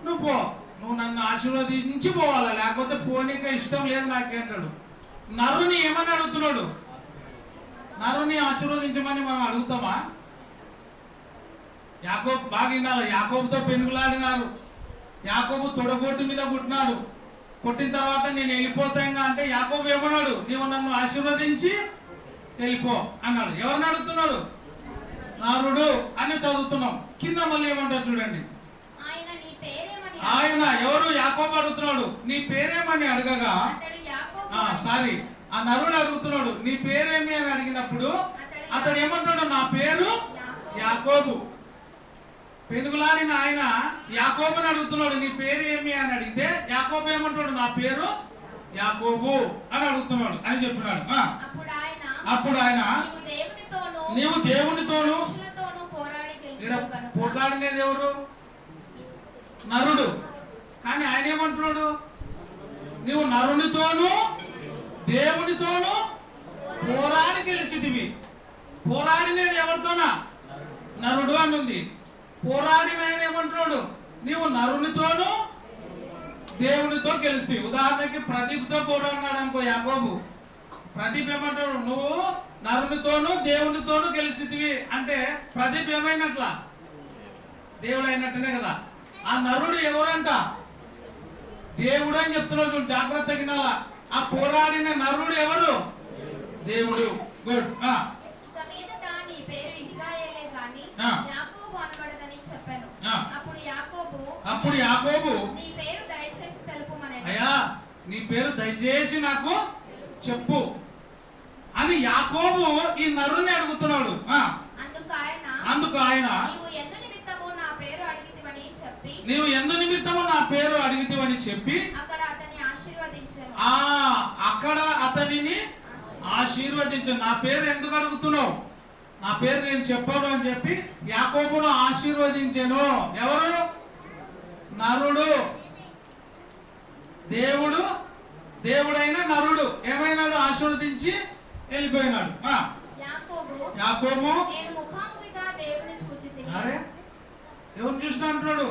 నువ్వు పో. నువ్వు నన్ను ఆశీర్వదించి పోవాలా, లేకపోతే పోనీక ఇష్టం లేదు నాకేంటాడు. నరుని ఏమని అడుగుతున్నాడు? నరుని ఆశీర్వదించమని మనం అడుగుతామా? యాకోబు బాగా వినాలి. యాకోబుతో పెనుగులాడినారు. యాకోబు తొడగొట్టు మీద కొట్టినాడు. కొట్టిన తర్వాత నేను వెళ్ళిపోతాను అంటే యాకోబు ఏమన్నాడు? నీవు నన్ను ఆశీర్వదించి వెళ్ళిపో అన్నాడు. ఎవరిని అడుగుతున్నాడు? నరుడు అని చదువుతున్నాం. కింద మళ్ళీ ఏమంటారు చూడండి. ఆయన ఎవరు? యాకోబు అడుగుతున్నాడు. నీ పేరేమని అడగగా సారీ ఆ నరుడు అడుగుతున్నాడు నీ పేరేమి అని అడిగినప్పుడు అతడు ఏమంటున్నాడు? నా పేరు యాకోబు. పెనుగులాడిన ఆయన యాకోబుని అడుగుతున్నాడు నీ పేరు ఏమి అని అడిగితే యాకోబు ఏమంటున్నాడు? నా పేరు యాకోబు అని అడుగుతున్నాడు అని చెప్పినాడు. అప్పుడు ఆయన నీవు దేవునితోను పోట్లాడినది ఎవరు? నరుడు. కానీ ఆయన ఏమంటున్నాడు? నీవు నరునితోను దేవునితోను పోరాడి గెలిచితివి. పోరాడినది ఎవరితోనా? నరుడు అని ఉంది. పోరాడిన ఆయన ఏమంటున్నాడు? నీవు నరునితోను దేవునితో గెలుస్తాయి. ఉదాహరణకి ప్రదీప్తో పోరాడినాడు అనుకో యాకోబు. ప్రదీప్ ఏమంటాడు? నువ్వు నరునితోను దేవునితోను గెలిచితివి అంటే ప్రదీప్ ఏమైనట్లా? దేవుడు అయినట్టునే కదా. ఆ నరుడు ఎవరంట? దేవుడు అని చెప్తున్నాడు. జాగ్రత్త వినాలా. ఆ పోరాడిన నరుడు ఎవరు? దేవుడు. గుడ్. అప్పుడు యాకోబు అయ్యా నీ పేరు దయచేసి నాకు చెప్పు అని యాకోబు ఈ నరుని అడుగుతున్నాడు. అందుకు ఆయన నీవు ఎందు నిమిత్తము నా పేరు అడిగితివని చెప్పి అక్కడ అతనిని ఆశీర్వదించు. నా పేరు ఎందుకు అడుగుతున్నావు? నా పేరు నేను చెప్పాను అని చెప్పి యాకోబును ఆశీర్వదించాను. ఎవరు? నరుడు. దేవుడైన నరుడు ఏమైనాడు? ఆశీర్వదించి వెళ్ళిపోయినాడు. యాకోబు అరే ఎవరు చూసినా అంటున్నాడు?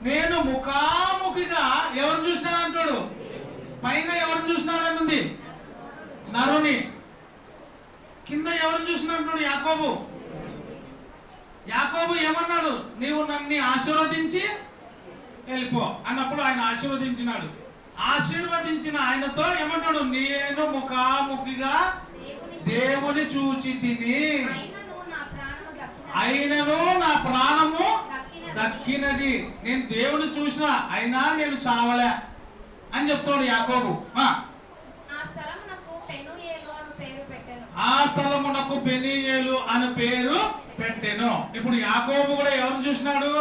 నేను ముఖాముఖిగా ఎవరు చూసినాను అంటాడు. పైన ఎవరు చూసినాడు అంటుంది నరుని. కింద ఎవరు చూసినట్టు? యాకోబు. యాకోబు ఏమన్నాడు? నీవు నన్ను ఆశీర్వదించి వెళ్ళిపో అన్నప్పుడు ఆయన ఆశీర్వదించినాడు. ఆశీర్వదించిన ఆయనతో ఏమంటాడు? నేను ముఖాముఖిగా దేవుని చూచి తిని అయినను నా ప్రాణము దక్కినది. నేను దేవుని చూసినా అయినా నేను చావలే అని చెప్తాడు యాకోబు. ఆ స్థలమునకు పెనీయేలు అని పేరు పెట్టెను. ఇప్పుడు యాకోబు కూడా ఎవరిని చూసినాడు?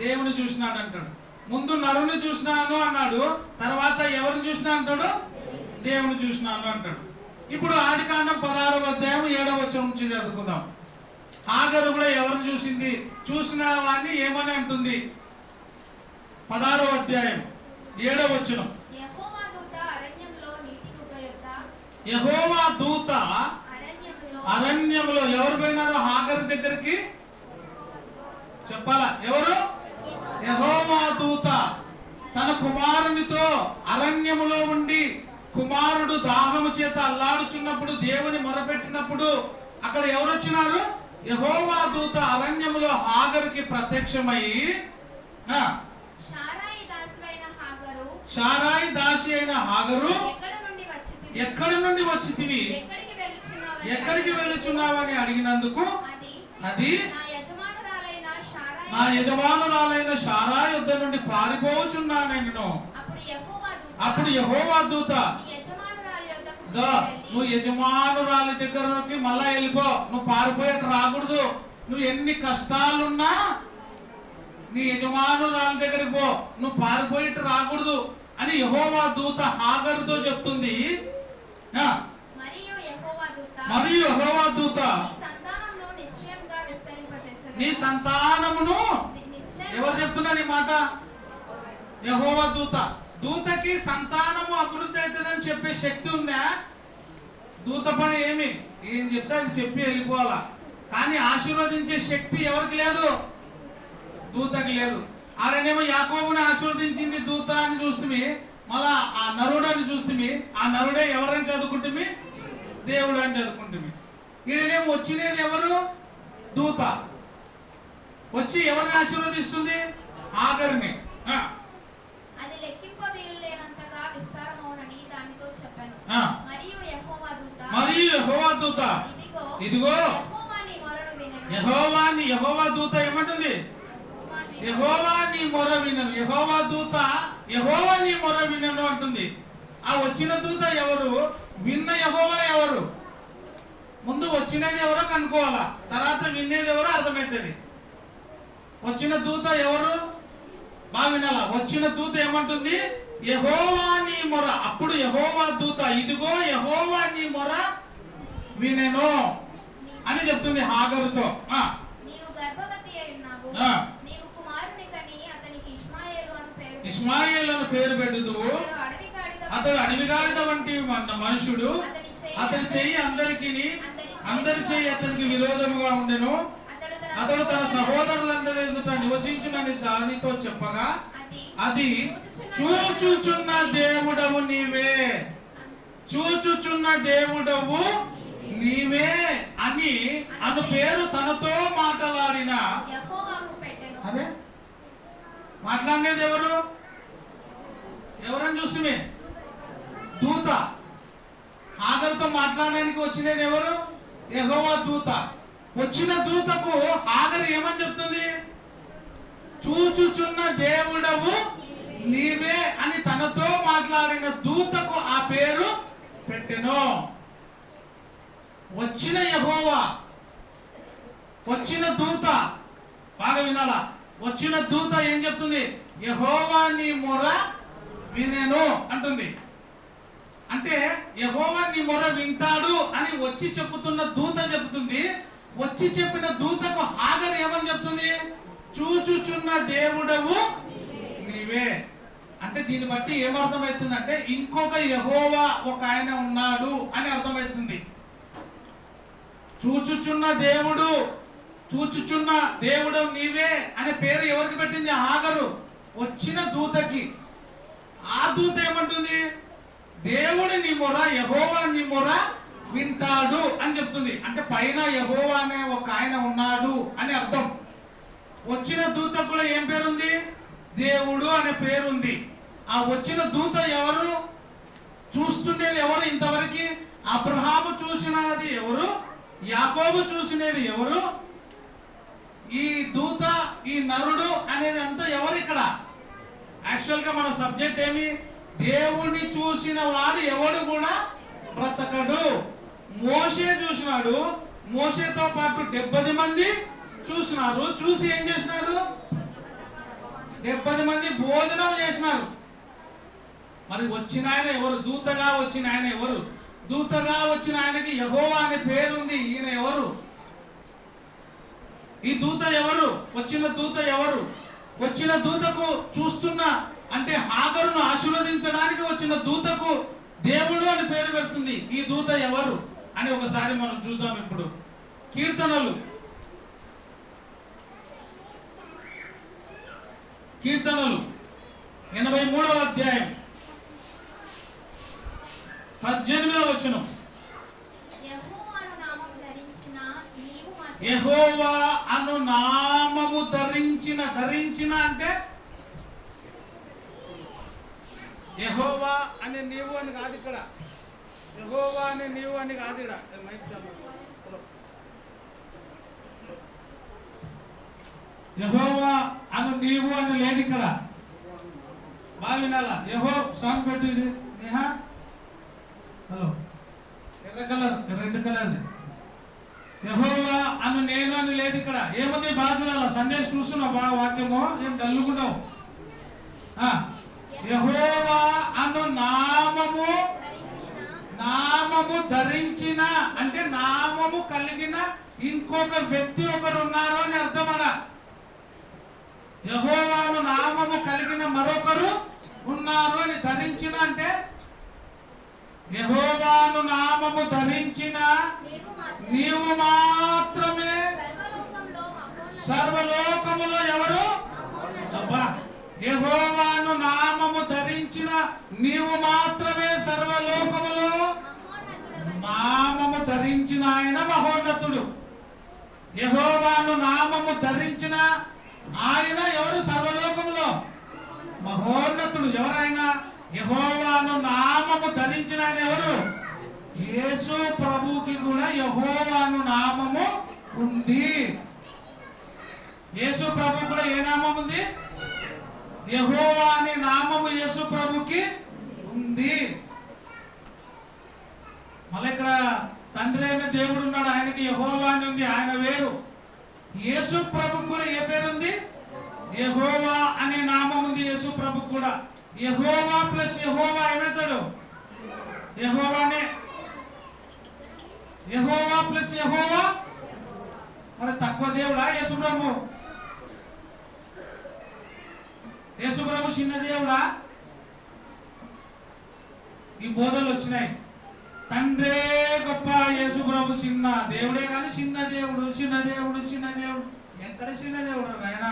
దేవుని చూసినాడు అంటాడు. ముందు నరుని చూసినాను అన్నాడు, తర్వాత ఎవరిని చూసినా అంటాడు? దేవుని చూసినాను అంటాడు. ఇప్పుడు ఆదికాండం 16వ అధ్యాయం 7వ వచనం నుంచి చదువుకుందాం. హాగరు కూడా ఎవరిని చూసింది? చూసిన వాడిని ఏమని అంటుంది? 16వ అధ్యాయం 7వ వచనం. యెహోవా దూత అరణ్యంలో నీటి బుగ్గ యొద్ద యెహోవా దూత అరణ్యంలో ఎవరు పోయినారు? హాగరు దగ్గరికి. చెప్పాలా ఎవరు? యెహోవా దూత తన కుమారునితో అరణ్యములో ఉండి, కుమారుడు దాహము చేత అల్లాడుచున్నప్పుడు దేవుని మొరపెట్టినప్పుడు అక్కడ ఎవరు వచ్చినారు? యెహోవా దూత అరణ్యములో హాగరుకి ప్రత్యక్షమై, షారాయి దాసి అయిన హాగరు, ఎక్కడి నుండి వచ్చితివి, ఎక్కడికి వెళ్ళుచున్నావని అడిగినందుకు అది నా యజమానురాలైన షారా యుద్ధ నుండి పారిపోవచ్చున్నాను. అప్పుడు యెహోవా దూత, నువ్వు యజమానురాలి దగ్గరకి మళ్ళా వెళ్ళిపో, నువ్వు పారిపోయేట రాకూడదు. నువ్వు ఎన్ని కష్టాలున్నా నీ యజమానురాలి దగ్గరికి పో, నువ్వు పారిపోయేట రాకూడదు అని యెహోవా దూత హాగరుతో చెప్తుంది. మరియు యెహోవా దూత నీ సంతానమును, ఎవరు చెప్తున్నారు ఈ మాట? యెహోవా దూత. దూతకి సంతానము అభివృద్ధి అవుతుందని చెప్పే శక్తి ఉందా? దూత పని ఏం చెప్తే అది చెప్పి వెళ్ళిపోవాలా, కానీ ఆశీర్వదించే శక్తి ఎవరికి లేదు? దూతకి లేదు. ఆయనేమో యాకోబుని ఆశీర్వదించింది దూత అని చూస్తుంది, మళ్ళా ఆ నరుడు అని చూస్తుంది. ఆ నరుడే ఎవరని చదువుకుంటుంది? దేవుడు అని చదువుకుంటుంది. ఈయనేమో వచ్చినది ఎవరు? దూత వచ్చి ఎవరిని ఆశీర్వదిస్తుంది? హాగరుని. అది లెక్కింప వీలులేనంతగా విస్తారమౌనని దానితో చెప్పాను. మరియు యెహోవా దూత ఇదిగో యెహోవా దూత ఏమంటుంది? యెహోవా నీ మొర వినను. యెహోవా దూత యెహోవా నీ మొర వినను అంటుంది. ఆ వచ్చిన దూత ఎవరు? విన్న యెహోవా ఎవరు? ముందు వచ్చినది ఎవరో కనుక్కోవాలా, తర్వాత వినేది ఎవరో అర్థమవుతుంది. వచ్చిన దూత ఎవరు? బాగా వినాలా. వచ్చిన దూత ఏమంటుంది? యెహోవా నీ మొర. అప్పుడు యెహోవా దూత ఇదిగో యెహోవా నీ మొర వినెను అని చెప్తుంది హాగరుతో. ఇష్మాయేలు అని పేరు పెట్టుదువు. అతడు అడవిగాడిద వంటి మనుషుడు. అతని చెయ్యి అందరి చెయ్యి అతనికి విరోధముగా ఉండెను. అతడు తన సహోదరులందరి ఎదుట నివసించునని దానితో చెప్పగా అది చూచుచున్న దేవుడవు నీవే, చూచుచున్న దేవుడవు నీవే అని అను పేరు తనతో మాట్లాడిన. అదే మాట్లాడేది ఎవరు? ఎవరని చూసి దూత. హాగరుతో మాట్లాడడానికి వచ్చినది ఎవరు? యెహోవా దూత. వచ్చిన దూతకు హాగరు ఏమని చెప్తుంది? చూచుచున్న దేవుడవు నీవే అని తనతో మాట్లాడిన దూతకు ఆ పేరు పెట్టెను. వచ్చిన యెహోవా, వచ్చిన దూత, బాగా వినాలా. వచ్చిన దూత ఏం చెప్తుంది? యెహోవా నీ మొర వినెను అంటుంది. అంటే యెహోవా నీ మొర వింటాడు అని వచ్చి చెప్పుతున్న దూత చెప్తుంది. వచ్చి చెప్పిన దూతకు హాగరు ఏమని చెప్తుంది? చూచుచున్న దేవుడవు నీవే. అంటే దీన్ని బట్టి ఏమర్థమవుతుందంటే ఇంకొక యెహోవా ఒక ఆయన ఉన్నాడు అని అర్థమవుతుంది. చూచుచున్న దేవుడు, చూచుచున్న దేవుడు నీవే అనే పేరు ఎవరికి పెట్టింది? హాగరు. వచ్చిన దూతకి. ఆ దూత ఏమంటుంది? దేవుడు నీ మొర, యెహోవా నీ మొర వింటాడు అని చెప్తుంది. అంటే పైన యెహోవా అనే ఒక ఆయన ఉన్నాడు అని అర్థం. వచ్చిన దూత కూడా ఏం పేరుంది? దేవుడు అనే పేరుంది. ఆ వచ్చిన దూత ఎవరు? చూస్తుండేది ఎవరు? ఇంతవరకు అబ్రహాము చూసినది ఎవరు? యాకోబు చూసినది ఎవరు? ఈ దూత, ఈ నరుడు అనేది అంతా ఎవరు? ఇక్కడ యాక్చువల్ గా మన సబ్జెక్ట్ ఏమి? దేవుణ్ణి చూసిన వాడు ఎవడు కూడా బ్రతకడు. మోషే చూసినాడు, మోషేతో పాటు 70 మంది చూసినారు. చూసి ఏం చేసినారు? 70 మంది భోజనం చేసినారు. మరి వచ్చిన ఆయన ఎవరు? దూతగా వచ్చిన ఆయన ఎవరు? దూతగా వచ్చిన ఆయనకి యెహోవా అనే పేరుంది. ఈయన ఎవరు? ఈ దూత ఎవరు? వచ్చిన దూత ఎవరు? వచ్చిన దూతకు చూస్తున్న అంటే హాగరును ఆశీర్వదించడానికి వచ్చిన దూతకు దేవుడు అని పేరు పెడుతుంది. ఈ దూత ఎవరు అని ఒకసారి మనం చూద్దాం. ఇప్పుడు కీర్తనలు 83వ అధ్యాయం 18వ వచనం. యెహోవా అను నామము ధరించిన అంటే యెహోవా అనే నీవు అని కాదు ఇక్కడ. యెహోవా అనే నీవు అని కాదు ఇక్కడ. యెహోవా అను నీవు అని లేదు ఇక్కడ. బాగా వినాలా? యెహో సాంగ్ పెట్టింది. హలో, ఎర్ర కలర్, రెడ్ కలర్. యెహోవా అను నేను అని లేదు ఇక్కడ. ఏముంది? బాగా చూడాలా. సండే చూస్తున్నావు బాగా వాక్యము, ఏం డల్లుకుంటావు. యెహోవా అను నామము ధరించిన అంటే నామము కలిగిన ఇంకొక వ్యక్తి ఒకరు ఉన్నారు అని అర్థం. అలా యెహోవాను నామము కలిగిన మరొకరు ఉన్నారు అని. ధరించిన అంటే యెహోవాను నామము ధరించిన నీవు మాత్రమే సర్వలోకములో ఎవరు? అబ్బా, యెహోవాను నామము ధరించిన నీవు మాత్రమే సర్వలోకములో. నామము ధరించిన ఆయన మహోన్నతుడు. యెహోవాను నామము ధరించిన ఆయన ఎవరు? సర్వలోకములో మహోన్నతుడు. ఎవరైనా యెహోవాను నామము ధరించిన ఆయన ఎవరు? యేసు ప్రభువుకి కూడా యెహోవాను నామము ఉంది. యేసు ప్రభు కూడా ఏ నామం ఉంది? యెహోవా అనే నామము యేసు ప్రభుకి ఉంది. మళ్ళీ ఇక్కడ తండ్రి అయిన దేవుడు ఉన్నాడు, ఆయనకి యెహోవా అని ఉంది, ఆయన వేరు. యేసు ప్రభు కూడా ఏ పేరు ఉంది? యెహోవా అనే నామం ఉంది యేసు ప్రభు కూడా. యెహోవా ప్లస్ యెహోవా ఏమవుతాడు? యెహోవానే. యెహోవా ప్లస్ యెహోవా మరి తక్కువ దేవుడా యేసు ప్రభు? యేసు ప్రభు చిన్న దేవుడా? ఈ బోధలు వచ్చినాయి. తండ్రే గొప్ప, యేసు ప్రభు చిన్న దేవుడే కానీ చిన్న దేవుడు. ఎక్కడ చిన్న దేవుడు ఆయన?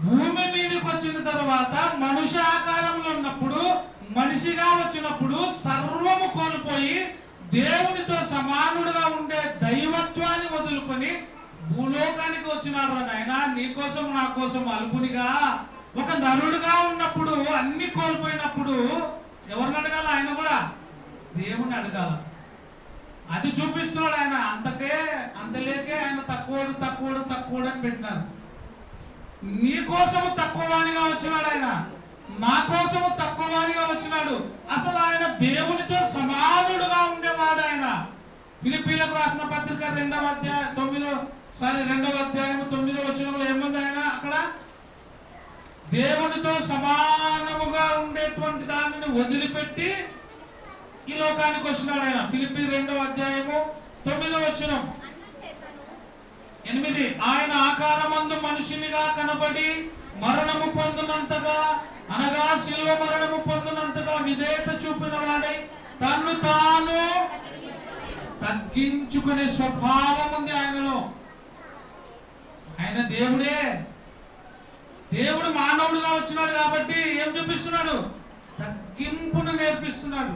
భూమి మీదకి వచ్చిన తర్వాత మనుష్య ఆకారంలో ఉన్నప్పుడు, మనిషిగా వచ్చినప్పుడు సర్వము కోల్పోయి దేవునితో సమానుడుగా ఉండే దైవత్వాన్ని వదులుకొని భూలోకానికి వచ్చినాడు నాయన. నీ కోసం నా కోసం అల్పునిగా ఒక నరుడుగా ఉన్నప్పుడు, అన్ని కోల్పోయినప్పుడు ఎవరిని అడగాల? ఆయన కూడా దేవుని అడగాల. అది చూపిస్తున్నాడు ఆయన. అంతలేకే ఆయన తక్కువడు అని పెట్టినారు. నీ కోసము తక్కువవానిగా వచ్చినాడు ఆయన, నా కోసము తక్కువవానిగా వచ్చినాడు. అసలు ఆయన దేవునితో సమానుడుగా ఉండేవాడు ఆయన. ఫిలిప్పీలకు రాసిన పత్రిక 2వ అధ్యాయం 9వ వచనంలో ఏముంది? ఆయన అక్కడ దేవునితో సమానముగా ఉండేటువంటి దానిని వదిలిపెట్టి ఈ లోకానికి వచ్చినాడు ఆయన. ఫిలిప్పీ 2వ అధ్యాయము 9వ వచనం 8. ఆయన ఆకారమందు మనుషునిగా కనబడి మరణము పొందినంతగా, అనగా శిలువ మరణము పొందినంతగా విధేయత చూపిన వాడై తన్ను తాను తగ్గించుకునే స్వభావం ఉంది ఆయనలో. ఆయన దేవుడే. దేవుడు మానవుడుగా వచ్చినాడు కాబట్టి ఏం చూపిస్తున్నాడు? తగ్గింపును నేర్పిస్తున్నాడు.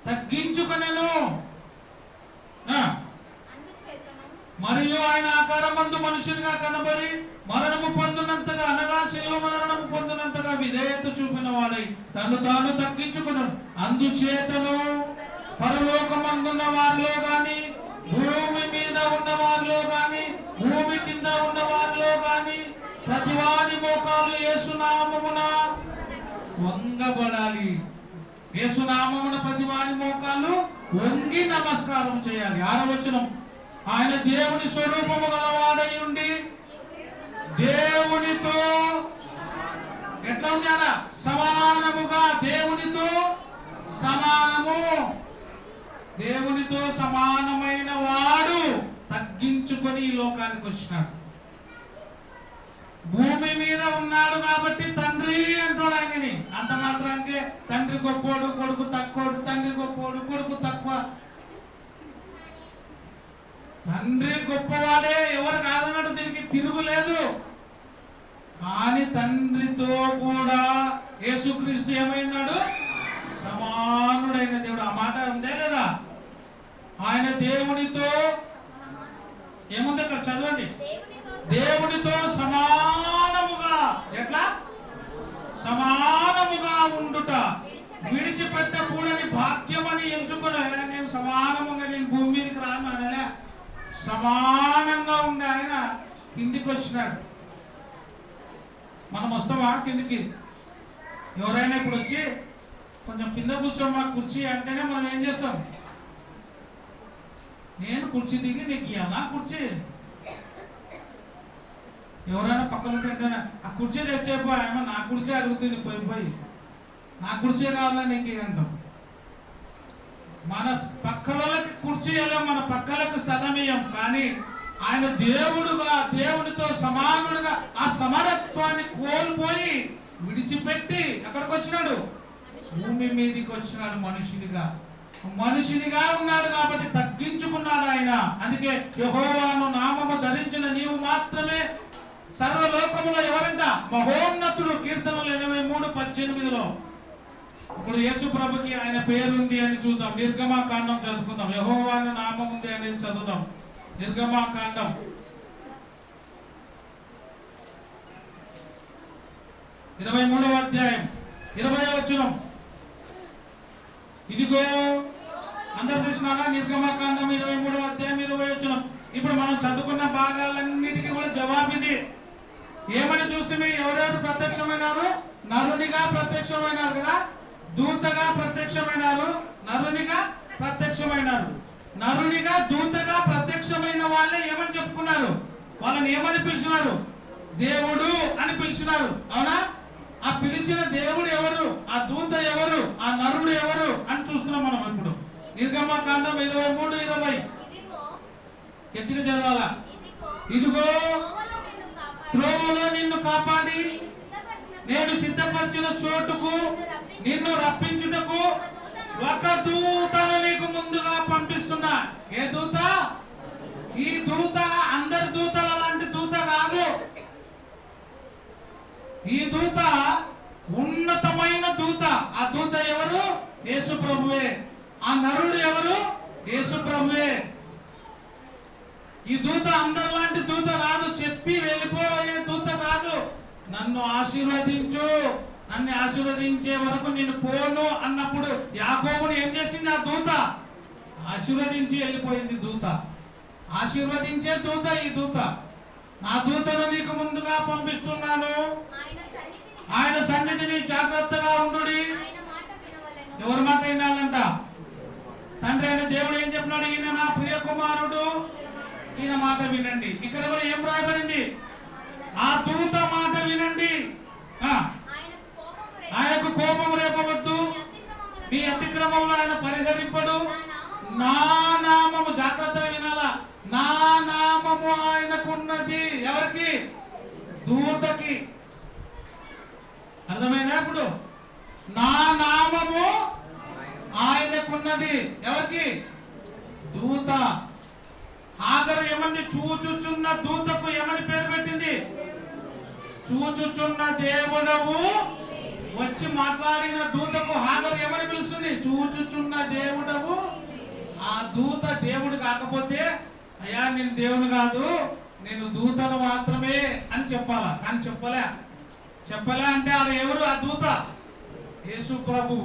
తగ్గించుకునేను. మరియు ఆయన ఆకారమందు మనుషునిగా కనబడి మరణము పొందినంతగా, అనగా శిలువ మరణము పొందినంతగా విధేయత చూపిన వాడై తను తాను తగ్గించుకున్నాడు. అందుచేతను పరలోకమందున్న వారిలో గాని, భూమి మీద ఉన్న వారిలో గాని, భూమి కింద ఉన్న వారిలో గాని ప్రతివాని మోకాలు యేసునామమున వంగబడాలి. యేసునామమున ప్రతివాని మోకాలు వంగి నమస్కారం చేయాలి. 6వ వచనం, ఆయన దేవుని స్వరూపము గలవాడై ఉండి దేవునితో ఎట్లా ఉంది అలా సమానముగా, దేవునితో సమానము, దేవునితో సమానమైన వాడు తగ్గించుకొని ఈ లోకానికి వచ్చినాడు. భూమి మీద ఉన్నాడు కాబట్టి తండ్రి అంటాడు ఆయనని. అంత మాత్రానికి తండ్రి గొప్పోడు కొడుకు తక్కువడు, తండ్రి గొప్పోడు కొడుకు తక్కువ. తండ్రి గొప్పవాడే, ఎవరు కాదన్నాడు, దీనికి తిరుగులేదు. కానీ తండ్రితో కూడా యేసుక్రీస్తు ఏమైనాడు? సమానుడైన దేవుడు. ఆ మాట ఉందే కదా, ఆయన దేవునితో ఏముంది అక్కడ చదవండి, దేవునితో సమానముగా, ఎట్లా సమానముగా ఉండుట విడిచిపెట్టకూడని భాగ్యమని ఎంచుకుని, నేను సమానముగా నేను భూమి మీదకి రాను అనలే, సమానంగా ఉండి ఆయన కిందికి వచ్చినాడు. మనం వస్తామా కిందికి? ఎవరైనా ఇప్పుడు వచ్చి కొంచెం కింద కూర్చోమా కుర్చీ అంటేనే మనం ఏం చేస్తాం? నేను కుర్చీ దిగి నీకు ఇవ్వాలా కుర్చీ? ఎవరైనా పక్కన ఉంటే ఆ కుర్చీ తెచ్చేపోయామో, నా కుర్చీ అడుగుతుంది పోయి నా కుర్చీ కావాలా నీకు అంటాం. మన పక్కలకి కుర్చీ ఇవ్వలేం, మన పక్కలకు స్థలం ఇయ్యం. కానీ ఆయన దేవుడుగా, దేవునితో సమానుడుగా ఆ సమానత్వాన్ని కోల్పోయి విడిచిపెట్టి ఎక్కడికి వచ్చినాడు? భూమి మీదకి వచ్చినాడు. మనుషునిగా ఉన్నాడు కాబట్టి తగ్గించుకున్నాడు ఆయన. అందుకే యెహోవాను నామము ధరించిన నీవు మాత్రమే సర్వలోకములో ఎవరంట? మహోన్నతుడు. కీర్తనలు 83:18. ఇప్పుడు యేసు ప్రభుకి ఆయన పేరుంది అని చూద్దాం. నిర్గమకాండం చదువుకుందాం. యెహోవాను నామం ఉంది అనేది చదువుదాం. నిర్గమకాండం 23వ అధ్యాయం 20వ వచనం. ఇదిగో అందరు చూసినారా? నిర్గమకాండం 23వ అధ్యాయం 20వ వచనం. ఇప్పుడు మనం చదువుకున్న భాగాలన్నిటికీ కూడా జవాబు ఇది. ఏమని చూస్తే ఎవరెవరు ప్రత్యక్షమైనారు? నరునిగా ప్రత్యక్షమైనారు కదా, దూతగా ప్రత్యక్షమైనారు, నరునిగా ప్రత్యక్షమైనారు. నరునిగా దూతగా ప్రత్యక్షమైన వాళ్ళే ఏమని చెప్పుకున్నారు? వాళ్ళని ఏమని పిలిచినారు? దేవుడు అని పిలిచినారు. అవునా? ఆ పిలిచిన దేవుడు ఎవరు? ఆ దూత ఎవరు? ఆ నరుడు ఎవరు అని చూస్తున్నాం మనం ఇప్పుడు. నిర్గమకాండం 23:20 గట్టిగా చదవాలా. ఇదిగో త్రోవలో నిన్ను కాపాడి నేను సిద్ధపరిచిన చోటుకు నిన్ను రప్పించుటకు ఒక దూతను నీకు ముందుగా పంపిస్తున్నా. ఏ దూత? ఈ దూత అందరి దూతల లాంటి దూత కాదు. ఈ దూత ఉన్నతమైన దూత. ఆ దూత ఎవరు? యేసు ప్రభువే. ఆ నరుడు ఎవరు? యేసు ప్రభువే. ఈ దూత అందరిలాంటి దూత కాదు, చెప్పి వెళ్ళిపోయే దూత కాదు. నన్ను ఆశీర్వదించు, నన్ను ఆశీర్వదించే వరకు నేను పోను అన్నప్పుడు యాకోబుని ఏం చేసింది ఆ దూత? ఆశీర్వదించి వెళ్ళిపోయింది దూత. ఆశీర్వదించే దూత ఈ దూత. నా దూతను నీకు ముందుగా పంపిస్తున్నాను, ఆయన సన్నిధిని జాగ్రత్తగా ఉండుడి. ఎవరి మాట వినాలంట? తండ్రి అయిన దేవుడు ఏం చెప్పినాడు? ఈయన నా ప్రియ కుమారుడు, ఈయన మాట వినండి. ఇక్కడ కూడా ఏం రాయబడింది? ఆ దూత మాట వినండి. ఆయనకు కోపము రేపవద్దు, మీ అతిక్రమంలో ఆయన పరిహరింపడు. నా నామము, జాగ్రత్తగా వినాలా, నా నామము ఆయనకున్నది. ఎవరికి? దూతకి. అర్థమైనా? ఇప్పుడు నా నామము ఆయనకున్నది. ఎవరికి? దూత. ఆఖరు ఏమంది? చూచుచున్న దూతకు ఏమని పేరు పెట్టింది? చూచుచున్న దేవుడవు. వచ్చి మాట్లాడిన దూతకు హాగరు ఏమని పిలుస్తుంది? చూచుచున్న దేవుడవు. ఆ దూత దేవుడు కాకపోతే, అయ్యా నేను దేవుని కాదు, నేను దూతను మాత్రమే అని చెప్పాలా. కానీ చెప్పలే అంటే ఆడ ఎవరు? ఆ దూత యేసు ప్రభు.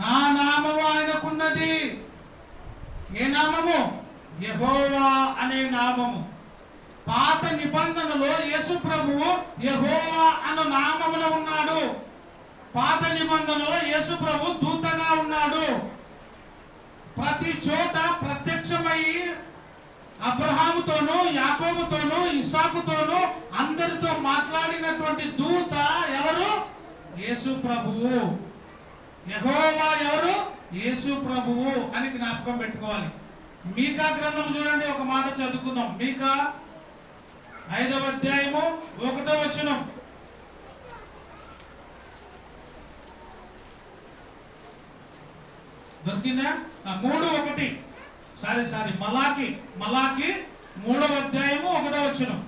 నా నామము ఆయనకున్నది. ఏ నామము? యెహోవా అనే నామము. పాత నిబంధనలో యేసు ప్రభువు యెహోవా అన్న నామమున ఉన్నాడు. పాత నిబంధనలో యేసు ప్రభు దూతగా ఉన్నాడు. ప్రతి చోట ప్రత్యక్షమై అబ్రహాముతోనూ యాకోబుతోనూ ఇస్సాకుతోనూ అందరితో మాట్లాడినటువంటి దూత ఎవరు? యేసు ప్రభువు. యెహోవా ఎవరు? యేసు ప్రభువు అని జ్ఞాపకం పెట్టుకోవాలి. మీకా గ్రంథం చూడండి, ఒక మాట చదువుకుందాం. మీకా 5వ అధ్యాయము 1వ వచనం. దొరికిందా? 3:1. సారీ మలాకి 3వ అధ్యాయము 1వ వచనం.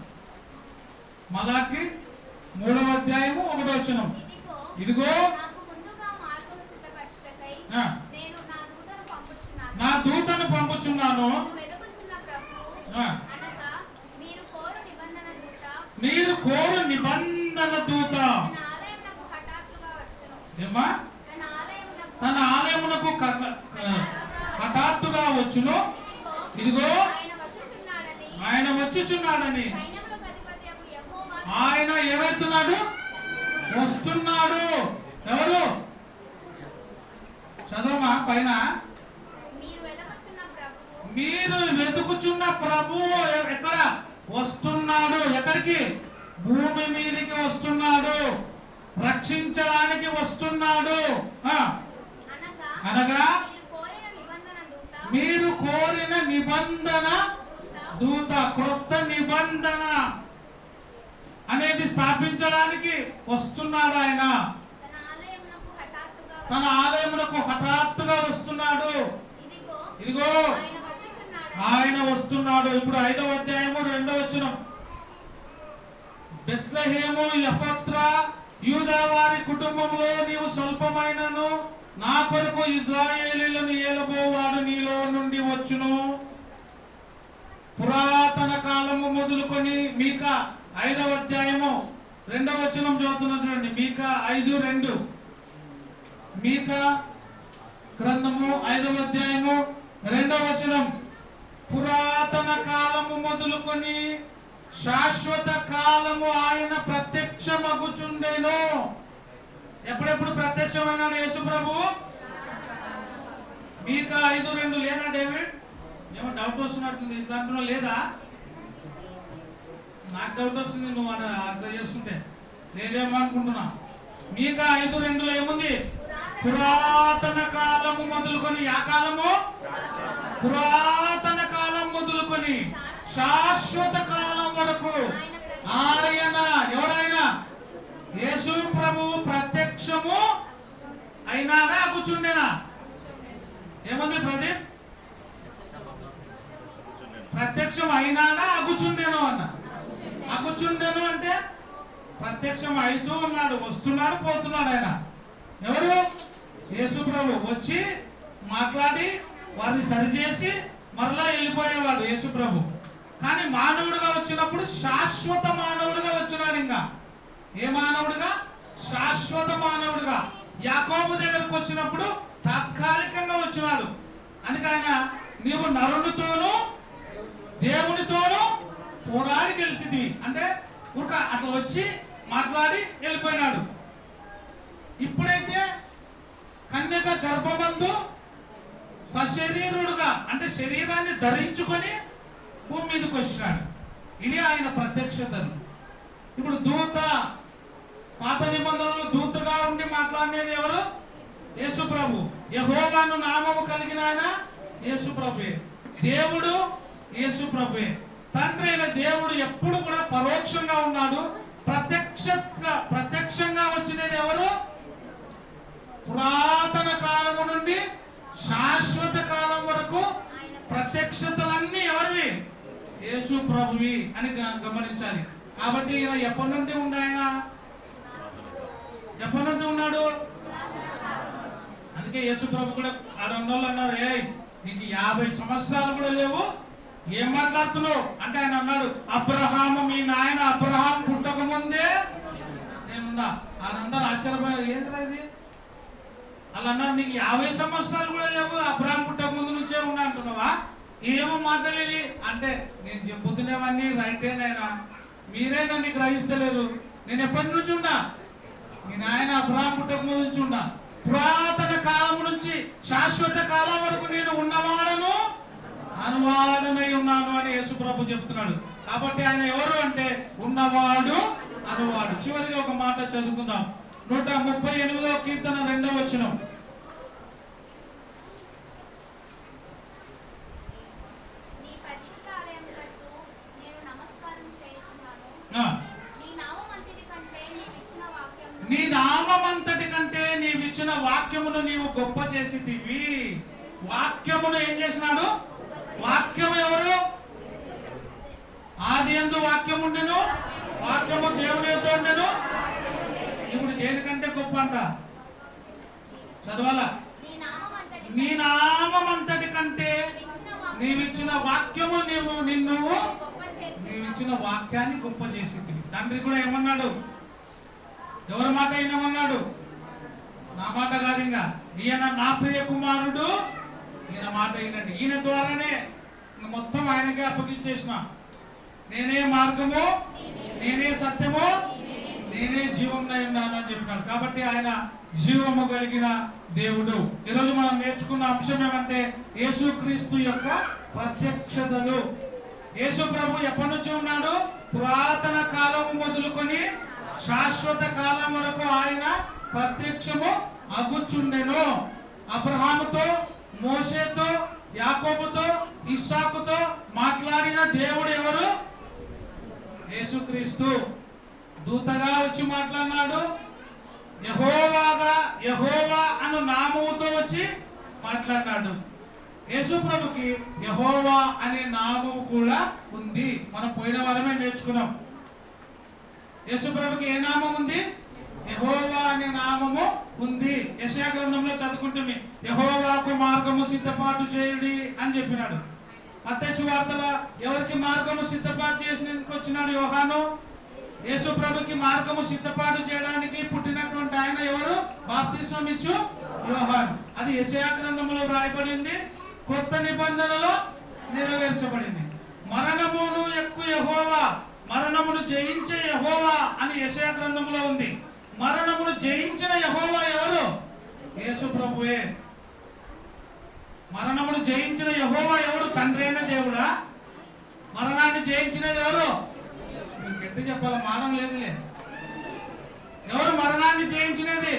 మలాకి 3వ అధ్యాయము 1వ వచనం. ఇదిగో నా దూతను పంపుచున్నాను. మీరు కోరు నిబంధన దూత ఏమా తన ఆలయమునకు హఠాత్తుగా వచ్చును. ఇదిగో ఆయన వచ్చుచున్నాడని. ఆయన ఏమవుతున్నాడు? వస్తున్నాడు. ఎవరు? చదవమా పైన. మీరు వెతుకుచున్న ప్రభువు ఎక్కడ వస్తున్నాడు? ఎక్కడికి? భూమి మీదకి వస్తున్నాడు. రక్షించడానికి వస్తున్నాడు. అనగా మీరు కోరిన నిబంధన దూత, క్రొత్త నిబంధన అనేది స్థాపించడానికి వస్తున్నాడు. ఆయన తన ఆలయమునకు హఠాత్తుగా వస్తున్నాడు. ఇదిగో ఆయన వస్తున్నాడు. ఇప్పుడు 5వ అధ్యాయము 2వ వచనం. బెత్లెహేము ఎఫ్రాతా యూదా వారి కుటుంబంలో నీవు స్వల్పమైనను నా కొరకు ఇశ్రాయేలీయులను ఏలబోవాడు నీలో నుండి వచ్చును. పురాతన కాలము మొదలుకొని మీకా 5వ అధ్యాయము 2వ వచనం చదువుతున్నటువంటి మీకా 5:2. మీకా గ్రంథము 5వ అధ్యాయము 2వ వచనం. పురాతన కాలము మొదలుకొని శాశ్వత కాలము ఆయన ప్రత్యక్షమగుచుండెను. ఎప్పుడెప్పుడు ప్రత్యక్షమైనాడు యేసు ప్రభువు? మీకా 5:2 లేదా డేవిడ్? ఏమో డౌట్ వస్తున్నట్టుంది. దాంట్లో లేదా? నాకు డౌట్ వస్తుంది, నువ్వు అర్థం చేసుకుంటే. లేదేమో అనుకుంటున్నా. మీకా 5:2 ఏముంది? పురాతన కాలము మొదలుకొని. ఆ కాలము పురాతన కాలం మొదలుకొని శాశ్వత కాలం వరకు ఆయన, ఎవరైనా యేసు ప్రభువు ప్రత్యక్షము అయినాడా కూర్చుండేనా? ఏముంది ప్రదీప్? ప్రత్యక్షం అయినాడా అగుచుండెను అన్న. అగుచుండెను అంటే ప్రత్యక్షం అయితూ ఉన్నాడు, వస్తున్నాడు, పోతున్నాడు. ఆయన ఎవరు? యేసు ప్రభు. వచ్చి మాట్లాడి వారిని సరిచేసి మరలా వెళ్ళిపోయేవాడు యేసు ప్రభు. కానీ మానవుడిగా వచ్చినప్పుడు శాశ్వత మానవుడిగా వచ్చినాడు. ఇంకా ఏ మానవుడిగా? శాశ్వత మానవుడిగా. యాకోబు దగ్గరకు వచ్చినప్పుడు తాత్కాలికంగా వచ్చినాడు. అందుకే ఆయన నీవు నరునితోనూ దేవునితోనూ పోరాడి గెలిచింది అంటే ఊరిక అట్లా వచ్చి మాట్లాడి వెళ్ళిపోయినాడు. ఇప్పుడైతే కన్యక గర్భమందు సశరీరుడుగా అంటే శరీరాన్ని ధరించుకొని భూమి మీదకి వచ్చినాడు. ఇది ఆయన ప్రత్యక్షతను. ఇప్పుడు దూత, పాత నిబంధనలో దూతగా ఉండి మాట్లాడినది ఎవరు? యేసు ప్రభు. యెహోవాను నామము కలిగిన ఆయన యేసు ప్రభువే. దేవుడు యేసు ప్రభువే. తండ్రి అయిన దేవుడు ఎప్పుడు కూడా పరోక్షంగా ఉన్నాడు. ప్రత్యక్షంగా వచ్చినది ఎవరు? పురాతన కాలము నుండి శాశ్వత కాలం వరకు ప్రత్యక్షతలన్నీ ఎవరివి? యేసు ప్రభువి అని గమనించాలి. కాబట్టి ఈయన ఎప్పటి నుండి ఆయన ఎప్పటి నుండి ఉన్నాడు? అందుకే యేసు ప్రభు కూడా ఆడోళ్ళు అన్నారు, ఏ నీకు 50 సంవత్సరాలు కూడా లేవు, ఏం మాట్లాడుతున్నావు అంటే ఆయన అన్నాడు, అబ్రహాము మీ నాయన అబ్రహాం పుట్టక ముందే నేనున్నా. వాళ్ళందరూ ఆశ్చర్యపోయారు, ఏంద్రా ఇది? వాళ్ళు అన్నారు, నీకు 50 సంవత్సరాలు కూడా లేవు, అబ్రహాం పుట్టక ముందు నుంచే ఉన్నా అంటున్నావా? ఏమో మాట్లాడేవి అంటే నేను చెబుతున్నవన్నీ రైటేనైనా, మీరే నన్ను గ్రహిస్తలేరు. నేను ఎప్పటి నుంచి ఉన్నా? మీ నాయన అబ్రహాం పుట్టక ముందు నుంచి ఉన్నా. పురాతన కాలం నుంచి శాశ్వత కాలం వరకు నేను ఉన్నవాడను అనువాడనై ఉన్నాను అని యేసుప్రభు చెప్తున్నాడు. కాబట్టి ఆయన ఎవరు అంటే ఉన్నవాడు అనువాడు. చివరిగా ఒక మాట చదువుకుందాం. 138వ కీర్తన 2వ వచనం. నీ నామమంతటి కంటే నీవిచ్చిన వాక్యమును నీవు గొప్ప చేసితివి. వాక్యమును ఏం చేసినాడు? వాక్యము ఎవరు? ఆది యందు వాక్యం ఉండెను, వాక్యము దేవుని యొద్ద ఉండెను. ఇప్పుడు దేనికంటే గొప్ప అంట? చదవాలా? నీ నామమంతటి కంటే నీవిచ్చిన వాక్యము నీవిచ్చిన వాక్యాన్ని గొప్ప చేసింది. తండ్రి కూడా ఏమన్నాడు? ఎవరి మాట అయినమన్నాడు? నా మాట కాదు, ఇంకా ఈయన నా ప్రియ కుమారుడు, ఈయన మాట అయినండి. ఈయన ద్వారానే మొత్తం ఆయనకే అప్పగించేసిన. నేనే మార్గము, నేనే సత్యము, నేనే జీవమునై ఉన్నాను అని చెప్పినాడు. కాబట్టి ఆయన జీవము కలిగిన దేవుడు. ఈరోజు మనం నేర్చుకున్న అంశం ఏమంటే యేసుక్రీస్తు యొక్క ప్రత్యక్షతలు. యేసు ప్రభు ఎప్పటి నుంచి ఉన్నాడు? పురాతన కాలం మొదలుకొని శాశ్వత కాలం వరకు ఆయన ప్రత్యక్షము అగుచుండెను. అబ్రహాముతో, మోషేతో, యాకోబుతో, ఇస్సాకుతో మాట్లాడిన దేవుడు ఎవరు? యేసుక్రీస్తు. దూతగా వచ్చి మాట్లాడినాడు. యెహోవా అను నామముతో వచ్చి మాట్లాడినాడు. యేసు ప్రభుకి యెహోవా అనే నామము కూడా ఉంది. మనం పోయిన వారమే నేర్చుకున్నాం. యేసు ప్రభుకి ఏ నామం ఉంది? యెహోవా అనే నామము ఉంది. యెషయా గ్రంథంలో చదువుకుంటుంది, యెహోవాకు మార్గము సిద్ధపాటు చేయుడి అని చెప్పినాడు. మత్తయి సువార్తలో ఎవరికి మార్గము సిద్ధపాటు చేసినందుకు వచ్చినాడు? యోహాను. యేసు ప్రభుకి మార్గము సిద్ధపాటు చేయడానికి పుట్టినటువంటి ఆయన ఎవరు? బాప్తిస్మం ఇచ్చు యోహాను. అది యెషయా గ్రంథంలో రాయబడింది, కొత్త నిబంధనలో నెరవేర్చబడింది. మరణమును ఎక్కువ యెహోవా, మరణమును జయించే యెహోవా అని యెషయా గ్రంథంలో ఉంది. మరణమును జయించిన యెహోవా ఎవరు? యేసు ప్రభువే. మరణమును జయించిన యెహోవా ఎవరు? తండ్రి అయిన దేవుడా. మరణాన్ని జయించినది ఎవరు? గట్టి చెప్పాల, మానం లేదులే. ఎవరు మరణాన్ని జయించినది?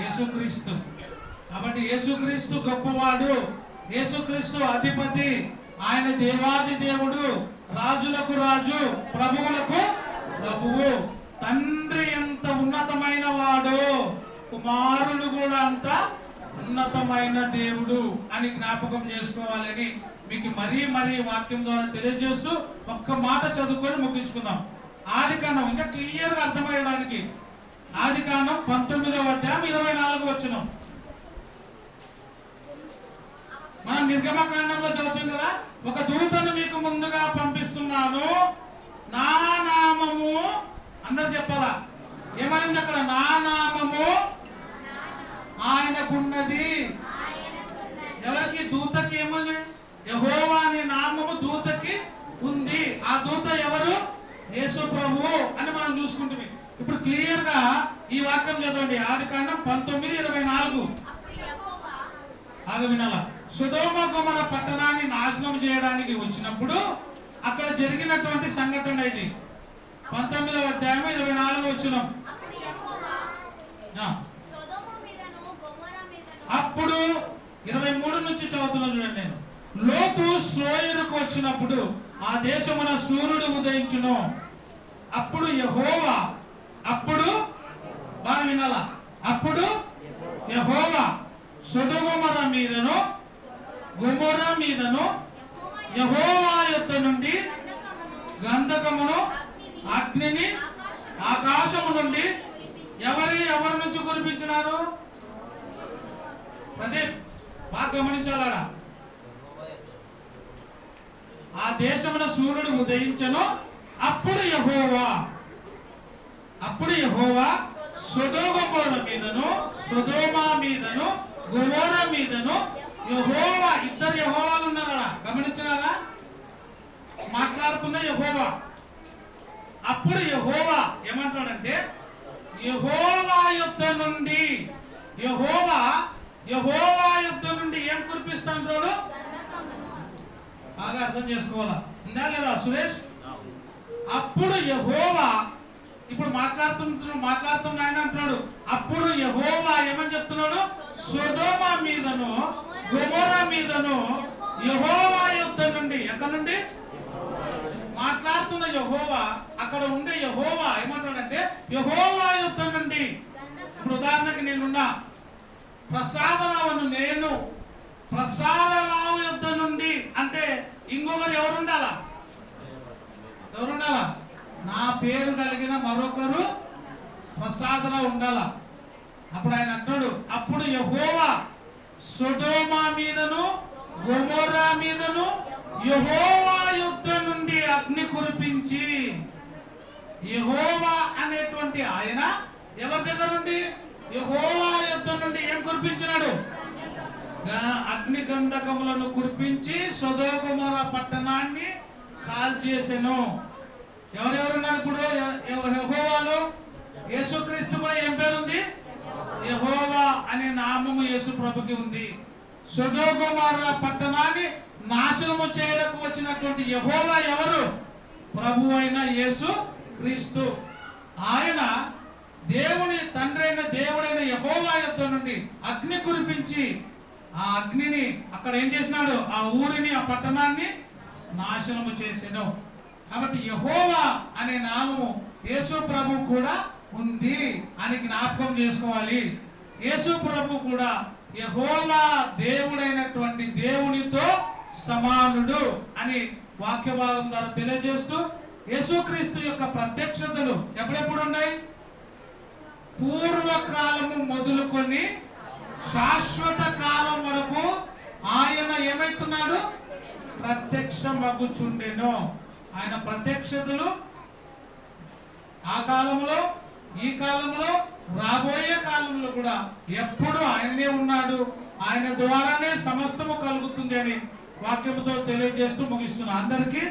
యేసుక్రీస్తు. కాబట్టి యేసుక్రీస్తు గొప్పవాడు, యేసుక్రీస్తు అధిపతి, ఆయన దేవాది దేవుడు, రాజులకు రాజు, ప్రభువులకు ప్రభువు. తండ్రి ఎంత ఉన్నతమైన వాడో కుమారుడు కూడా అంత ఉన్నతమైన దేవుడు అని జ్ఞాపకం చేసుకోవాలని మీకు మరీ వాక్యం ద్వారా తెలియజేస్తూ ఒక్క మాట చదువుకొని ముగించుకుందాం. ఆదికాండం ఇంకా క్లియర్ గా అర్థమయ్యడానికి ఆదికాండం 19వ అధ్యాయం 24వ వచనం. మనం నిర్గమకాండంలో చదువుతాం కదా, ఒక దూతను మీకు ముందుగా పంపిస్తున్నాను, నా నామము, అందరు చెప్పాలా? ఏమైంది అక్కడ? నా నామము ఆయనకున్నది. ఎవరికి? దూతకి. ఏమని? యెహోవా అనే నామము దూతకి ఉంది. ఆ దూత ఎవరు? యేసు ప్రభువు అని మనం చూసుకుంటుంది. ఇప్పుడు క్లియర్ గా ఈ వాక్యం చదవండి. ఆదికాండం 19:24. వినాల. సొదొమ గొమొర పట్టణాన్ని నాశనం చేయడానికి వచ్చినప్పుడు అక్కడ జరిగినటువంటి సంఘటన ఇది. 19వ అధ్యాయం 24వ వచనం. అప్పుడు 23 నుంచి చదువుతున్నాను చూడండి నేను. లోతు సోయరుకు వచ్చినప్పుడు ఆ దేశమున సూర్యుడు ఉదయించును. అప్పుడు యెహోవా, అప్పుడు బాగా వినాల, అప్పుడు యెహోవా సొదొమ మీదను గొమొర్రా మీదను యెహోవా యొద్ద నుండి గంధకమును అగ్నిని ఆకాశము నుండి ఎవరి నుంచి కురిపించినారు? ప్రదీప్ బాగా గమనించాలా. ఆ దేశమున సూర్యుడు ఉదయించను. అప్పుడు యెహోవా సొదొమ మీదను గొమొర్రా మీదను యెహోవా, ఇద్దరు యెహోవాలు ఉన్నారా? గమనించినారా? మాట్లాడుతున్న యెహోవా. అప్పుడు యెహోవా ఏమంటాడంటే, యెహోవా యొద్ద నుండి యెహోవా యుద్ధ నుండి ఏం కురిపిస్తాడు? బాగా అర్థం చేసుకోవాలా, ఉందా లేదా సురేష్? అప్పుడు యెహోవా, ఇప్పుడు మాట్లాడుతున్న ఆయన అంటున్నాడు, అప్పుడు యెహోవా ఏమని చెప్తున్నాడు? సొదొమ మీదను గొమొర్రా మీదను యెహోవా యుద్ధ నుండి, ఎక్కడ నుండి మాట్లాడుతున్న యెహోవా, అక్కడ ఉండే యెహోవా ఏమంటాడంటే యెహోవా యుద్ధ నుండి. ఇప్పుడు ఉదాహరణకి నేనున్నా, ప్రసాదరావు యుద్ధ నుండి అంటే ఇంకొకరు ఎవరుండాలా? నా పేరు కలిగిన మరొకరు ప్రసాదరావు ఉండాలా. అప్పుడు ఆయన అంటాడు, అప్పుడు యెహోవా సొదొమ మీదను గొమొర్రా మీదను యెహోవా యుద్ధ నుండి అగ్ని కురిపించి, యెహోవా అనేటువంటి ఆయన ఎవరి దగ్గర నుండి? యెహోవా యుద్ధ నుండి ఏం కురిపించినాడు? అగ్ని గంధకములను కురిపించి సొదొమ గొమొర్రా పట్టణాన్ని కాల్చేసెను. ఎవరెవరున్నారు ఇప్పుడు యెహోవాలో? యేసుక్రీస్తు కూడా ఏం పేరు ఉంది? యెహోవా అనే నామము యేసు ప్రభుకి ఉంది. సొదొమ గొమొర్రా పట్టణాన్ని నాశనము చేయడానికి వచ్చినటువంటి యెహోవా ఎవరు? ప్రభు అయిన యేసు క్రీస్తు. ఆయన దేవుని తండ్రి అయిన దేవుడైన యెహోవా యుద్ధ నుండి అగ్ని కురిపించి, ఆ అగ్నిని అక్కడ ఏం చేసినాడు? ఆ ఊరిని, ఆ పట్టణాన్ని నాశనము చేసెను. కాబట్టి యెహోవా అనే నామము యేసు ప్రభు కూడా ఉంది అని జ్ఞాపకం చేసుకోవాలి. యేసు ప్రభు కూడా యెహోవా దేవుడైనటువంటి దేవునితో సమానుడు అని వాక్య భాగం ద్వారా తెలియజేస్తూ, యేసుక్రీస్తు యొక్క ప్రత్యక్షతలు ఎప్పుడెప్పుడు ఉన్నాయి? పూర్వకాలము మొదలుకొని శాశ్వత కాలం వరకు ఆయన ఏమైతున్నాడు? ప్రత్యక్షమగుచుండెను. ఆయన ప్రత్యక్షతలు ఆ కాలంలో, ఈ కాలంలో, రాబోయే కాలంలో కూడా ఎప్పుడు ఆయనే ఉన్నాడు, ఆయన ద్వారానే సమస్తము కలుగుతుంది అని వాక్యముతో తెలియజేస్తూ ముగిస్తున్నా. అందరికీ